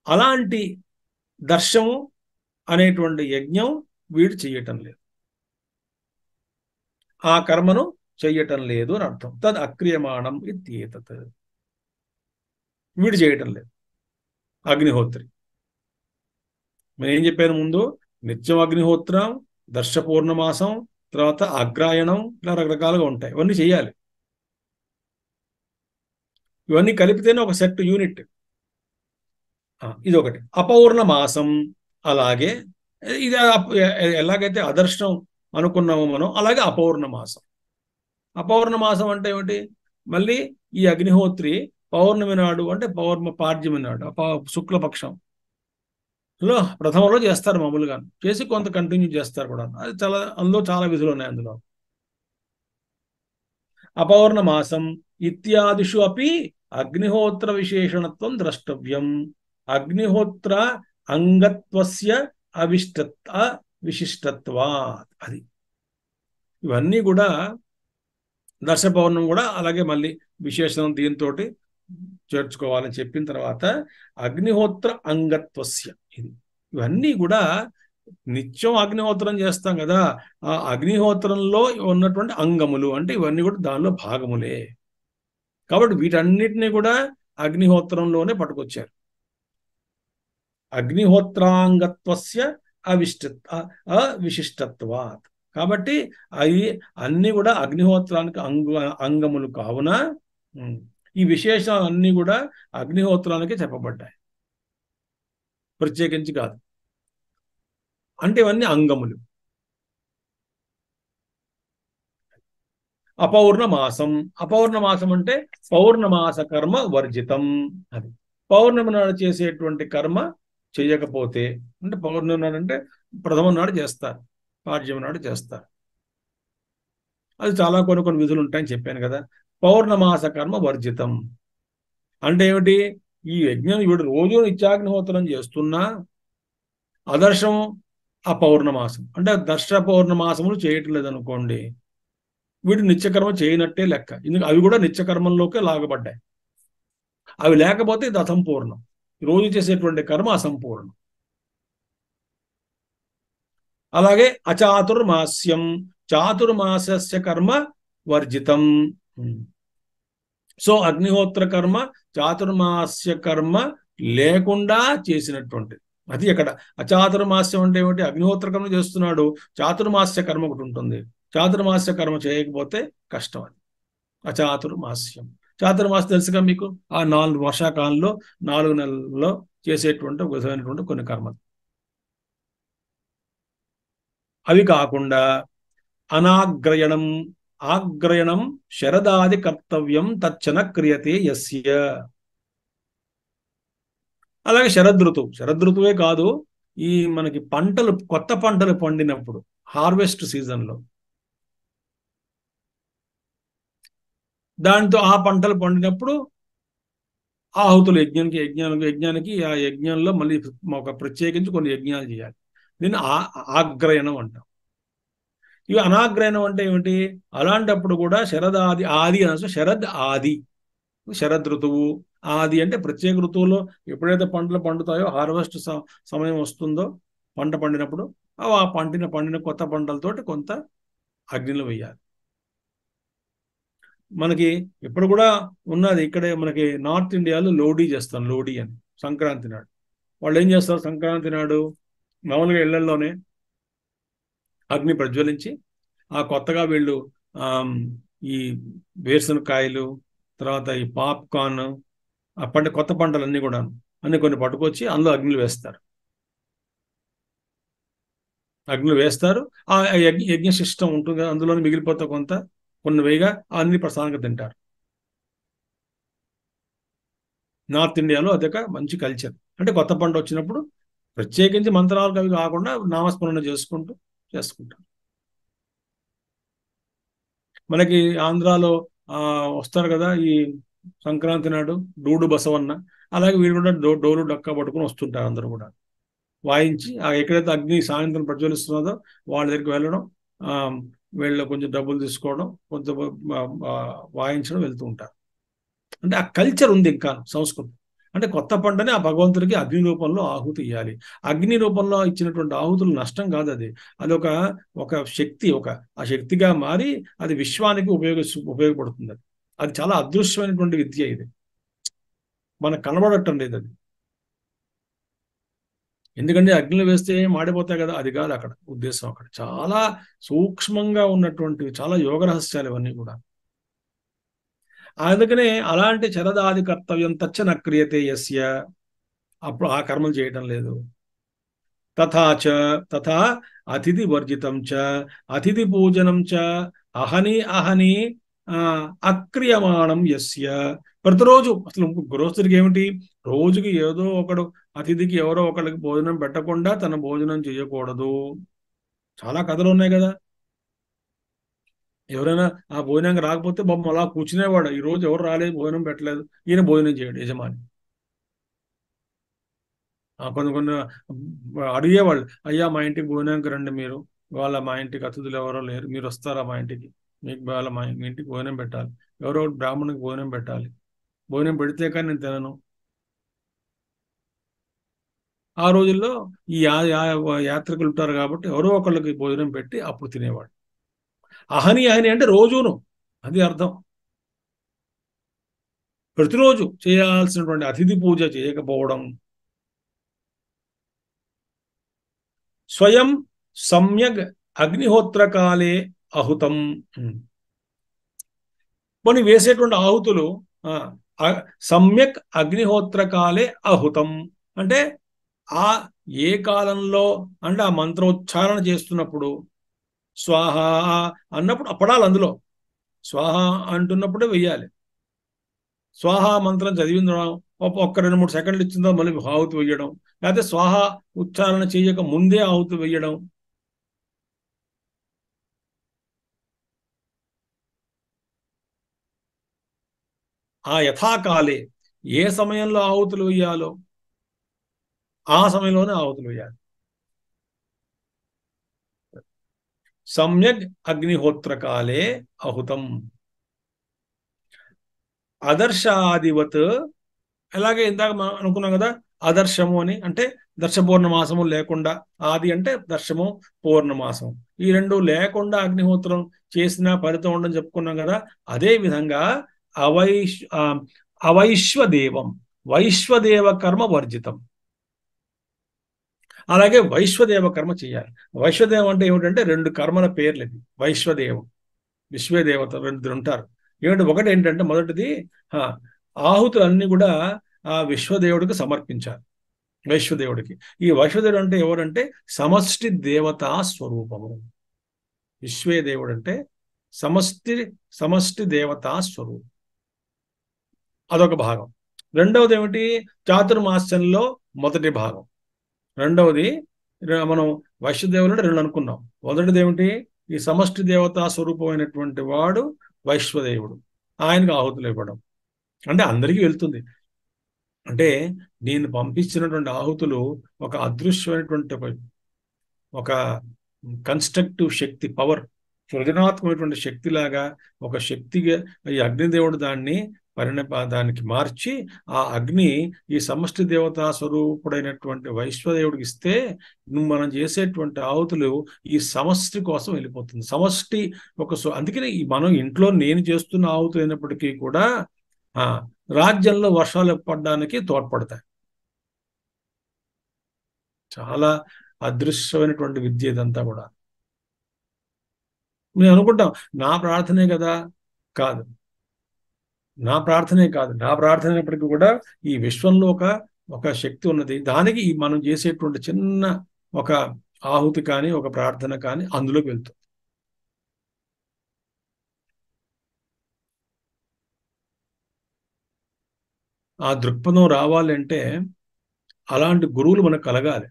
అలాంటి దర్శము అనేటువంటి యజ్ఞం వీడు చెయ్యటం లేదు, ఆ కర్మను చెయ్యటం లేదు అని అర్థం. తద్ అక్రియమాణం ఇది ఏతత్, వీడు చేయటం లేదు అగ్నిహోత్రి. నేను ఏం చెప్పాను ముందు? నిత్యం అగ్నిహోత్రం, దర్శ పూర్ణమాసం, తర్వాత అగ్రాయణం, ఇలా రకరకాలుగా ఉంటాయి. ఇవన్నీ చేయాలి. ఇవన్నీ కలిపితేనే ఒక సెట్ యూనిట్. ఇది ఒకటి. అపౌర్ణ మాసం, అలాగే ఇది ఎలాగైతే అదర్శనం అనుకున్నామో మనం, అలాగే అపౌర్ణ మాసం. అపౌర్ణ మాసం అంటే ఏమిటి? మళ్ళీ ఈ అగ్నిహోత్రి పౌర్ణమి నాడు, అంటే పాడ్యమి నాడు, శుక్లపక్షం ప్రథమంలో చేస్తారు మామూలుగా, చేసి కొంత కంటిన్యూ చేస్తారు కూడా. అది అందులో చాలా విధులు ఉన్నాయి. అందులో అపౌర్ణ మాసం ఇత్యాదిషు అపి అగ్నిహోత్ర విశేషణత్వం ద్రష్టవ్యం. అగ్నిహోత్ర అంగత్వస్య విశిష్టత్వాత్. అది ఇవన్నీ కూడా దర్శ పౌర్ణమి కూడా అలాగే మళ్ళీ విశేషణం దీంతో చేర్చుకోవాలని చెప్పిన తర్వాత అగ్నిహోత్ర అంగత్వస్య, ఇవన్నీ కూడా నిత్యం అగ్నిహోత్రం చేస్తాం కదా, ఆ అగ్నిహోత్రంలో ఉన్నటువంటి అంగములు అంటే ఇవన్నీ కూడా దానిలో భాగములే. కాబట్టి వీటన్నిటిని కూడా అగ్నిహోత్రంలోనే పట్టుకొచ్చారు. అగ్నిహోత్రాంగత్వస్య అవిశిష్టత్వాత్. కాబట్టి అవి అన్ని కూడా అగ్నిహోత్రానికి అంగములు కావున ఈ విశేషాలన్నీ కూడా అగ్నిహోత్రానికి చెప్పబడ్డాయి, ప్రత్యేకించి కాదు. అంటే ఇవన్నీ అంగములు. అపౌర్ణమాసం, అపౌర్ణమాసం అంటే పౌర్ణమాస కర్మ వర్జితం. అది పౌర్ణమి నాడు చేసేటువంటి కర్మ చేయకపోతే, అంటే పౌర్ణమి నాడు అంటే ప్రథమ నాడు చేస్తారు, పాడ్యమి నాడు చేస్తారు. అది చాలా కొన్ని విధులు ఉంటాయని చెప్పాను కదా. పౌర్ణమాస కర్మ వర్జితం. అంటే ఏమిటి? ఈ యజ్ఞం వీడు రోజు నిత్యాగ్నిహోత్రం చేస్తున్నా అదర్శం అపౌర్ణమాసం అంటే దర్శ పౌర్ణమాసములు చేయటం లేదనుకోండి, వీడు నిత్యకర్మ చేయనట్టే లెక్క. అవి కూడా నిత్యకర్మంలోకే లాగబడ్డాయి. అవి లేకపోతే ఇది అసంపూర్ణం. రోజు చేసేటువంటి కర్మ అసంపూర్ణం. అలాగే అచాతుర్మాస్యం, చాతుర్మాసస్య కర్మ వర్జితం. సో అగ్నిహోత్ర కర్మ చాతుర్మాస్య కర్మ లేకుండా చేసినటువంటిది. అది ఎక్కడ అచాతుర్మాస్యం అంటే ఏమిటి? అగ్నిహోత్ర కర్మ చేస్తున్నాడు, చాతుర్మాస్య కర్మ ఒకటి ఉంటుంది. చాతుర్మాస్య కర్మ చేయకపోతే కష్టం. అది అచాతుర్మాస్యం. చాతుర్మాసం తెలుసుగా మీకు, ఆ 4 వర్షాకాలంలో 4 నెలల్లో చేసేటువంటి ఒక విధమైనటువంటి కొన్ని కర్మలు. అవి కాకుండా అనాగ్రయణం, ఆగ్రయణం శరదాది కర్తవ్యం తచ్చన క్రియతే యస్య. అలాగే శరదృతువే కాదు, ఈ మనకి పంటలు, కొత్త పంటలు పండినప్పుడు హార్వెస్ట్ సీజన్లో, దాంతో ఆ పంటలు పండినప్పుడు ఆహుతులు యజ్ఞానికి ఆ యజ్ఞంలో మళ్ళీ ఒక ప్రత్యేకించి కొన్ని యజ్ఞాలు చేయాలి. దీన్ని ఆగ్రయణం అంటాం. ఇవి అనాగ్రయణం అంటే ఏమిటి? అలాంటప్పుడు కూడా ఆది అని, శరద్ ఋతువు ఆది అంటే ప్రత్యేక ఋతువులో ఎప్పుడైతే పంటలు పండుతాయో, హార్వెస్ట్ సమయం వస్తుందో, పంట పండినప్పుడు ఆ పండిన కొత్త పంటలతోటి కొంత అగ్నిలో వేయాలి. మనకి ఇప్పుడు కూడా ఉన్నది ఇక్కడే, మనకి నార్త్ ఇండియాలో లోడీ చేస్తాం. లోడీ అని సంక్రాంతి నాడు వాళ్ళు ఏం చేస్తారు? సంక్రాంతి నాడు మామూలుగా ఇళ్లలోనే అగ్ని ప్రజ్వలించి ఆ కొత్తగా వీళ్ళు ఈ వేరుశనకాయలు, తర్వాత ఈ పాప్కార్న్, ఆ కొత్త పంటలన్నీ కూడా అన్ని కొన్ని పట్టుకొచ్చి అందులో అగ్నిలు వేస్తారు. ఆ యజ్ఞ శిష్టం ఉంటుంది, అందులోనే మిగిలిపోతే కొన్ని వేగా అన్ని ప్రసాదంగా తింటారు. నార్త్ ఇండియాలో అదొక మంచి కల్చర్. అంటే కొత్త పంట వచ్చినప్పుడు ప్రత్యేకించి మంత్రాలు అవి కాకుండా నామస్మరణ చేసుకుంటారు. మనకి ఆంధ్రాలో వస్తారు కదా ఈ సంక్రాంతి నాడు డూడు బసవన్న, అలాగే వీళ్ళు కూడా డోలు డక్క పట్టుకుని వస్తుంటారు. అందరూ కూడా వాయించి ఎక్కడైతే అగ్ని సాయంత్రం ప్రజ్వలిస్తున్నదో వాళ్ళ దగ్గరికి వెళ్ళడం, వీళ్ళు కొంచెం డబ్బులు తీసుకోవడం, కొంత వాయించడం, వెళ్తూ ఉంటారు. అంటే ఆ కల్చర్ ఉంది ఇంకా సంస్కృతి. అంటే కొత్త పంటని ఆ భగవంతుడికి అగ్ని రూపంలో ఆహుతి ఇవ్వాలి. అగ్ని రూపంలో ఇచ్చినటువంటి ఆహుతులు నష్టం కాదు. అది ఒక శక్తి, ఆ శక్తిగా మారి అది విశ్వానికి ఉపయోగపడుతుంది. అది చాలా అదృశ్యమైనటువంటి విద్య. ఇది మనకు కనబడటం లేదు అది. ఎందుకంటే అగ్నిలో వేస్తే మాడిపోతాయి కదా, అది కాదు అక్కడ ఉద్దేశం. అక్కడ చాలా సూక్ష్మంగా ఉన్నటువంటివి, చాలా యోగ రహస్యాలు ఇవన్నీ కూడా. అందుకనే అలాంటి చరదాది కర్తవ్యం తచ్చన క్రియతే యస్య, అప్పుడు ఆ కర్మలు చేయటం లేదు. తథా అతిథి వర్జితం చ, అతిథి పూజనం చ అహని అక్రియమాణం యస్య. ప్రతిరోజు అసలు గృహస్థుడికి ఏమిటి? రోజుకి ఏదో ఒకడు అతిథికి ఎవరో ఒకళ్ళకి భోజనం పెట్టకుండా తన భోజనం చేయకూడదు. చాలా కథలు ఉన్నాయి కదా. ఎవరైనా ఆ భోజనానికి రాకపోతే బొమ్మ అలా కూర్చునేవాడు, ఈ రోజు ఎవరు రాలేదు, భోజనం పెట్టలేదు, ఈయన భోజనం చేయడు యజమాని. కొన్ని అడిగేవాళ్ళు, అయ్యా మా ఇంటికి భోజనానికి రండి, మీరు మా ఇంటికి అతిథులు ఎవరో లేరు, మీరు వస్తారా మా ఇంటికి, మీకు మీ ఇంటికి భోజనం పెట్టాలి, ఎవరో బ్రాహ్మణునికి భోజనం పెట్టాలి, భోజనం పెడితే కానీ నేను తినను. ఆ రోజుల్లో ఈ యాత్రికులు ఉంటారు కాబట్టి ఎవరో ఒకళ్ళకి భోజనం పెట్టి అప్పుడు తినేవాడు. అహని అంటే రోజును, అది అర్థం. ప్రతిరోజు చేయాల్సినటువంటి అతిథి పూజ చేయకపోవడం, స్వయం సమ్యగ్ అగ్నిహోత్రకాలే అహుతం. కొన్ని వేసేటువంటి ఆహుతులు సమ్యక్ అగ్నిహోత్రకాలే అహుతం అంటే ఏ కాలంలో, అంటే ఆ మంత్రోచ్చారణ చేస్తున్నప్పుడు స్వాహ అన్నప్పుడు పడాలి, అందులో స్వాహ అంటున్నప్పుడే వెయ్యాలి. స్వాహ మంత్రం చదివిన ఒక్క 2-3 సెకండ్లు ఇచ్చిందో మళ్ళీ ఆహుతి వెయ్యడం, లేకపోతే స్వాహ ఉచ్చారణ చేయక ముందే ఆహుతి వెయ్యడం. ఆ యథాకాలే, ఏ సమయంలో ఆహుతులు వేయాలో ఆ సమయంలోనే ఆహుతులు వేయాలి. సమ్యక్ అగ్నిహోత్రకాలే అహుతం అదర్శాదివత్. అలాగే ఇందాక మనం అనుకున్నాం కదా, అదర్శము అని అంటే దర్శ పూర్ణమాసము లేకుండా, ఆది అంటే దర్శము పూర్ణమాసం, ఈ రెండు లేకుండా అగ్నిహోత్రం చేసిన ఫలితం ఉండని చెప్పుకున్నాం కదా. అదే విధంగా అవైష్ ఆ, అవైశ్వదేవం, వైశ్వదేవ కర్మ వర్జితం. అలాగే వైశ్వదేవ కర్మ చేయాలి. వైశ్వదేవం అంటే ఏమిటంటే రెండు కర్మల పేర్లు ఇవి. వైశ్వదేవం, విశ్వదేవత రెండు ఉంటారు. ఏమిటి, ఒకటి ఏంటంటే మొదటిది ఆ, ఆహుతులన్నీ కూడా ఆ విశ్వదేవుడికి సమర్పించాలి. వైశ్వదేవుడికి. ఈ వైశ్వదేవుడు అంటే ఎవరంటే సమష్టి దేవతా స్వరూపము. విశ్వదేవుడు అంటే సమష్టి సమష్టి దేవతా స్వరూపం. అదొక భాగం. రెండవది ఏమిటి, చాతుర్మాస్యంలో మొదటి భాగం. రెండవది మనం వైశ్వదేవుడు రెండు అనుకున్నాం. మొదటిది ఏమిటి, ఈ సమష్టి దేవతా స్వరూపమైనటువంటి వాడు వైశ్వదేవుడు, ఆయనకు ఆహుతులు ఇవ్వడం. అంటే అందరికీ వెళ్తుంది. అంటే నేను పంపించినటువంటి ఆహుతులు ఒక అదృశ్యమైనటువంటి ఒక కన్స్ట్రక్టివ్ శక్తి, పవర్, సృజనాత్మకమైనటువంటి శక్తిలాగా ఒక శక్తిగా ఈ అగ్నిదేవుడు దాన్ని దానికి మార్చి ఆ అగ్ని ఈ సమష్టి దేవతా స్వరూపుడైనటువంటి వైశ్వదేవుడికి ఇస్తే మనం చేసేటువంటి ఆహుతులు ఈ సమష్టి కోసం వెళ్ళిపోతుంది. సమష్టి అందుకని మనం ఇంట్లో నేను చేస్తున్న ఆహుతులు అయినప్పటికీ కూడా రాజ్యంలో వర్షాలు పడడానికి తోడ్పడతాయి. చాలా అదృశ్యమైనటువంటి విద్య ఇదంతా కూడా. మేము అనుకుంటాం నా ప్రార్థనే కదా, కాదు. నా ప్రార్థనే కాదు, నా ప్రార్థన అయినప్పటికీ కూడా ఈ విశ్వంలో ఒక శక్తి ఉన్నది. దానికి మనం చేసేటువంటి చిన్న ఒక ఆహుతి కానీ ఒక ప్రార్థన కానీ అందులోకి వెళ్తుంది. ఆ దృక్పథం రావాలంటే అలాంటి గురువులు మనకు కలగాలి.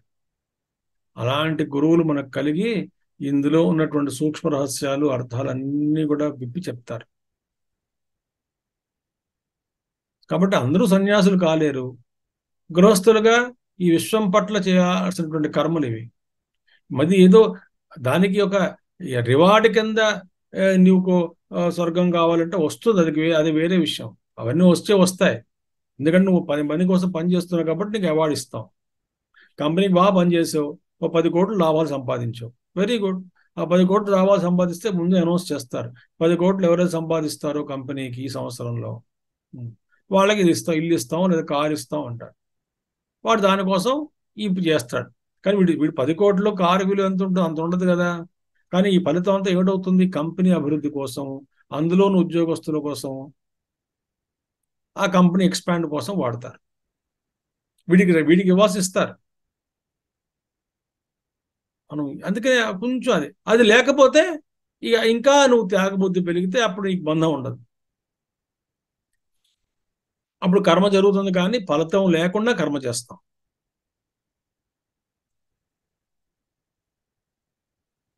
అలాంటి గురువులు మనకు కలిగి ఇందులో ఉన్నటువంటి సూక్ష్మ రహస్యాలు, అర్థాలన్నీ కూడా విప్పి చెప్తారు. కాబట్టి అందరూ సన్యాసులు కాలేరు. గృహస్థులుగా ఈ విశ్వం పట్ల చేయాల్సినటువంటి కర్మలు ఇవి. మరి ఏదో దానికి ఒక రివార్డ్ కింద నీకు స్వర్గం కావాలంటే వస్తుంది, అది వేరే విషయం. అవన్నీ వస్తాయి. ఎందుకంటే నువ్వు 10 మంది కోసం పని చేస్తున్నావు కాబట్టి నీకు అవార్డు ఇస్తాం. కంపెనీకి బాగా పనిచేసావు, 10 కోట్లు లాభాలు సంపాదించావు, వెరీ గుడ్. ఆ 10 కోట్లు లాభాలు సంపాదిస్తే ముందు అనౌన్స్ చేస్తారు. 10 కోట్లు ఎవరైతే సంపాదిస్తారో కంపెనీకి ఈ సంవత్సరంలో వాళ్ళకి ఇది ఇస్తాం, ఇల్లు ఇస్తాం లేదా కారు ఇస్తాం అంటాడు. వాడు దానికోసం ఇప్పుడు చేస్తాడు. కానీ వీడు 10 కోట్లు కారు విలువ ఎంత ఉంటుందో అంత ఉండదు కదా. కానీ ఈ ఫలితం అంతా ఏమిటవుతుంది, కంపెనీ అభివృద్ధి కోసం, అందులోని ఉద్యోగస్తుల కోసం, ఆ కంపెనీ ఎక్స్పాండ్ కోసం వాడతారు. వీడికి ఇవ్వాల్సి ఇస్తారు. మనం అందుకనే కొంచెం అది లేకపోతే ఇంకా నువ్వు త్యాగబుద్ధి పెరిగితే అప్పుడు నీకు బంధం ఉండదు. అప్పుడు కర్మ జరుగుతుంది కానీ ఫలితం లేకుండా కర్మ చేస్తాం.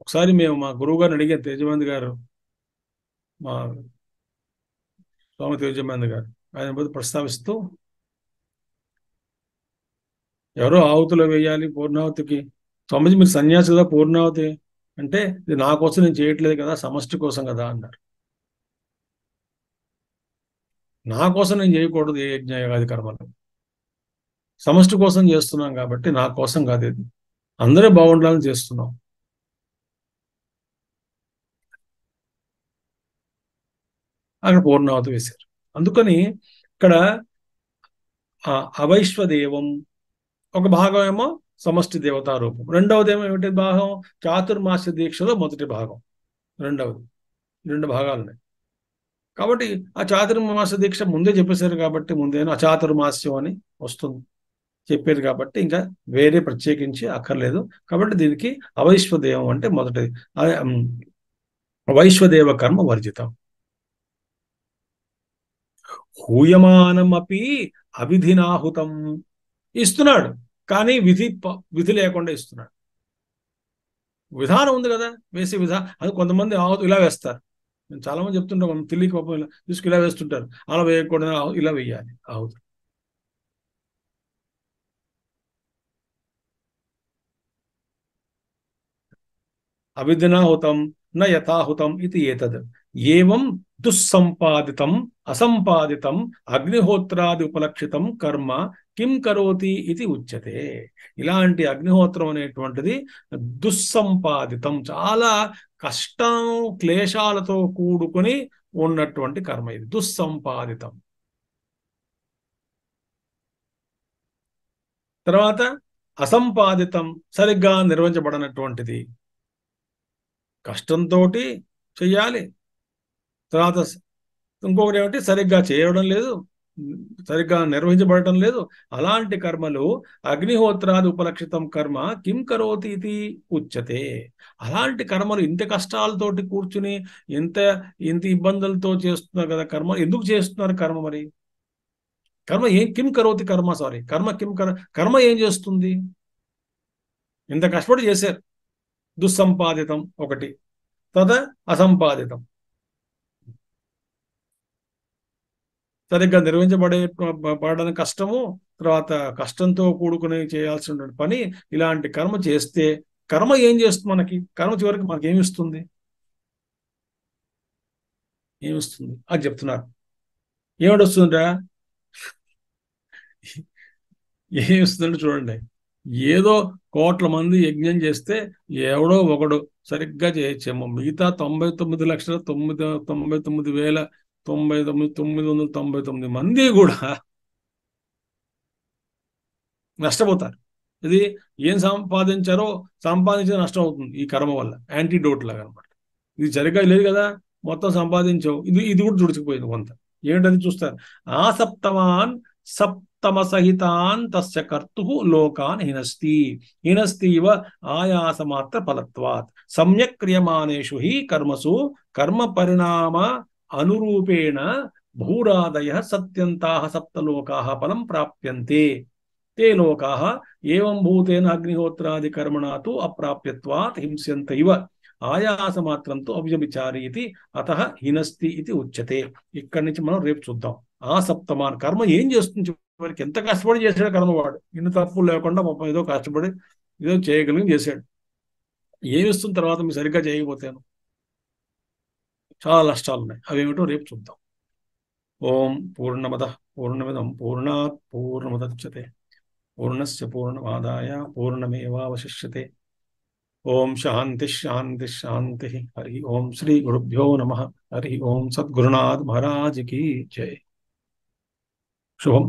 ఒకసారి మేము మా గురువు గారిని అడిగాం, తేజమంది గారు, మా స్వామి తేజమంది గారు, ఆయన బదులు ప్రస్తావిస్తూ, ఎవరో ఆహుతులు వేయాలి పూర్ణావతికి, స్వామిజీ మీరు సన్యాసి కదా, పూర్ణావతి అంటే ఇది నా కోసం నేను చేయట్లేదు కదా, సమష్టి కోసం కదా అన్నారు. నా కోసం నేను చేయకూడదు ఏ యజ్ఞయాగాది కర్మలు, సమష్టి కోసం చేస్తున్నాం కాబట్టి నా కోసం కాదు, ఇది అందరూ బాగుండాలని చేస్తున్నాం. అక్కడ పూర్ణావతి వేశారు. అందుకని ఇక్కడ అవైశ్వదేవం ఒక భాగం ఏమో సమష్టి దేవతా రూపం, రెండవది ఏమో ఏమిటి భాగం, చాతుర్మాస్య దీక్షలో మొదటి భాగం, రెండవది. 2 భాగాలు ఉన్నాయి. కాబట్టి ఆ చాతుర్మాస దీక్ష ముందే చెప్పేశారు కాబట్టి ముందేనో అచాతుర్మాస్యం అని వస్తుంది చెప్పారు కాబట్టి ఇంకా వేరే ప్రత్యేకించి అక్కర్లేదు. కాబట్టి దీనికి అవైశ్వదేవం అంటే మొదటిది, వైశ్వదేవ కర్మ వర్జితం. హూయమానం అపి అవిధినాహుతం, ఇస్తున్నాడు కానీ విధి లేకుండా ఇస్తున్నాడు. విధానం ఉంది కదా, వేసే అది కొంతమంది ఆహుతి ఇలా వేస్తారు. నేను చాలా మంది చెప్తుంటాం, తెలియక ఇలా తీసుకు ఇలా వేస్తుంటారు, అలా వేయకూడదు, ఇలా వేయాలి ఆహుతి. అవిధినాహుతం న యథాహుతం ఇది ఏతద్. ఏవం దుస్సంపాదితం అసంపాదితం అగ్నిహోత్రాది ఉపలక్షితం కర్మ కిం కరోతి ఇది ఉచ్యతే. ఇలాంటి అగ్నిహోత్రం అనేటువంటిది దుస్సంపాదితం, చాలా కష్టం క్లేశాలతో కూడుకుని ఉన్నటువంటి కర్మ, ఇది దుస్సంపాదితం. తర్వాత అసంపాదితం, సరిగ్గా నిర్వహించబడినటువంటిది, కష్టంతో చెయ్యాలి. తర్వాత ఇంకొకటి ఏమిటి, సరిగ్గా చేయడం లేదు, సరిగ్గా నిర్వహించబడటం లేదు. అలాంటి కర్మలు అగ్నిహోత్రాది ఉపలక్షితం కర్మ కిం కరోతి ఇది ఉచ్యతే. అలాంటి కర్మలు ఇంత కష్టాలతోటి కూర్చుని ఇంత ఇంత ఇబ్బందులతో చేస్తున్నారు కదా కర్మ, ఎందుకు చేస్తున్నారు కర్మ? మరి కర్మ ఏం, కిం కరోతి కర్మ, సారీ కర్మ కిం కర్మ ఏం చేస్తుంది? ఇంత కష్టపడి చేశారు. దుస్సంపాదితం ఒకటి, తద అసంపాదితం, సరిగ్గా పడడానికి కష్టము, తర్వాత కష్టంతో కూడుకుని చేయాల్సిన పని, ఇలాంటి కర్మ చేస్తే కర్మ ఏం చేస్తుంది మనకి? కర్మ చివరికి మనకి ఏమిస్తుంది? ఏమిస్తుంది అది చెప్తున్నారు. ఏమిటి వస్తుందా? ఏమిస్తుందంటే చూడండి, ఏదో కోట్ల మంది యజ్ఞం చేస్తే ఎవడో ఒకడు సరిగ్గా చేయొచ్చేమో, మిగతా 99,99,999,999 మంది కూడా నష్టపోతారు. ఇది ఏం సంపాదించిన నష్టం అవుతుంది ఈ కర్మ వల్ల, యాంటీడోట్ లాగా అనమాట. ఇది సరిగ్గా లేదు కదా, మొత్తం సంపాదించావు, ఇది కూడా దుడిచిపోయింది కొంత. ఏంటని చూస్తారు, ఆసప్తమాన్ సప్తమ సహితాన్ తస్య కర్తు లోకాన్ హినస్తివ ఆయాసమాత్ర ఫలత్వాత్ సమ్యక్ క్రియమానేషు హి కర్మసు కర్మ పరిణామ అనురూపేణ భూరాదయ సత్యంతాః సప్తలోకాః ఫలం ప్రాప్యంతే. తే లోకాః ఏవం భూతేన అగ్నిహోత్రాది కర్మణా తు అప్రాప్యత్వాత్ హింస్యంత ఇవ ఆయాసమాత్రంతో అవ్యభిచారి ఇది అతః హినస్తి ఇది ఉచ్యతే. ఇక్కడి నుంచి మనం రేపు చూద్దాం. ఆ సప్తమాన్ కర్మ ఏం చేస్తుంది చివరికి? ఎంత కష్టపడి చేశాడు కర్మ వాడు, ఇన్ని తప్పులు లేకుండా పాపం ఏదో కష్టపడి ఏదో చేయగలిగి చేశాడు. ఏమిస్తుంది తర్వాత మీరు సరిగ్గా చేయకపోతేను? చాలా నష్టాలు ఉన్నాయి. అవేమిటో రేపు చూద్దాం. ఓం పూర్ణమదః పూర్ణమిదం పూర్ణాత్ పూర్ణముదచ్యతే పూర్ణస్య పూర్ణమాదాయ పూర్ణమేవావశిష్యతే. ఓం శాంతి శాంతి శాంతి. హరి ఓం శ్రీ గురుభ్యో నమః. హరి ఓం సద్గురునాథ్ మహారాజ్ की जय. शुभम.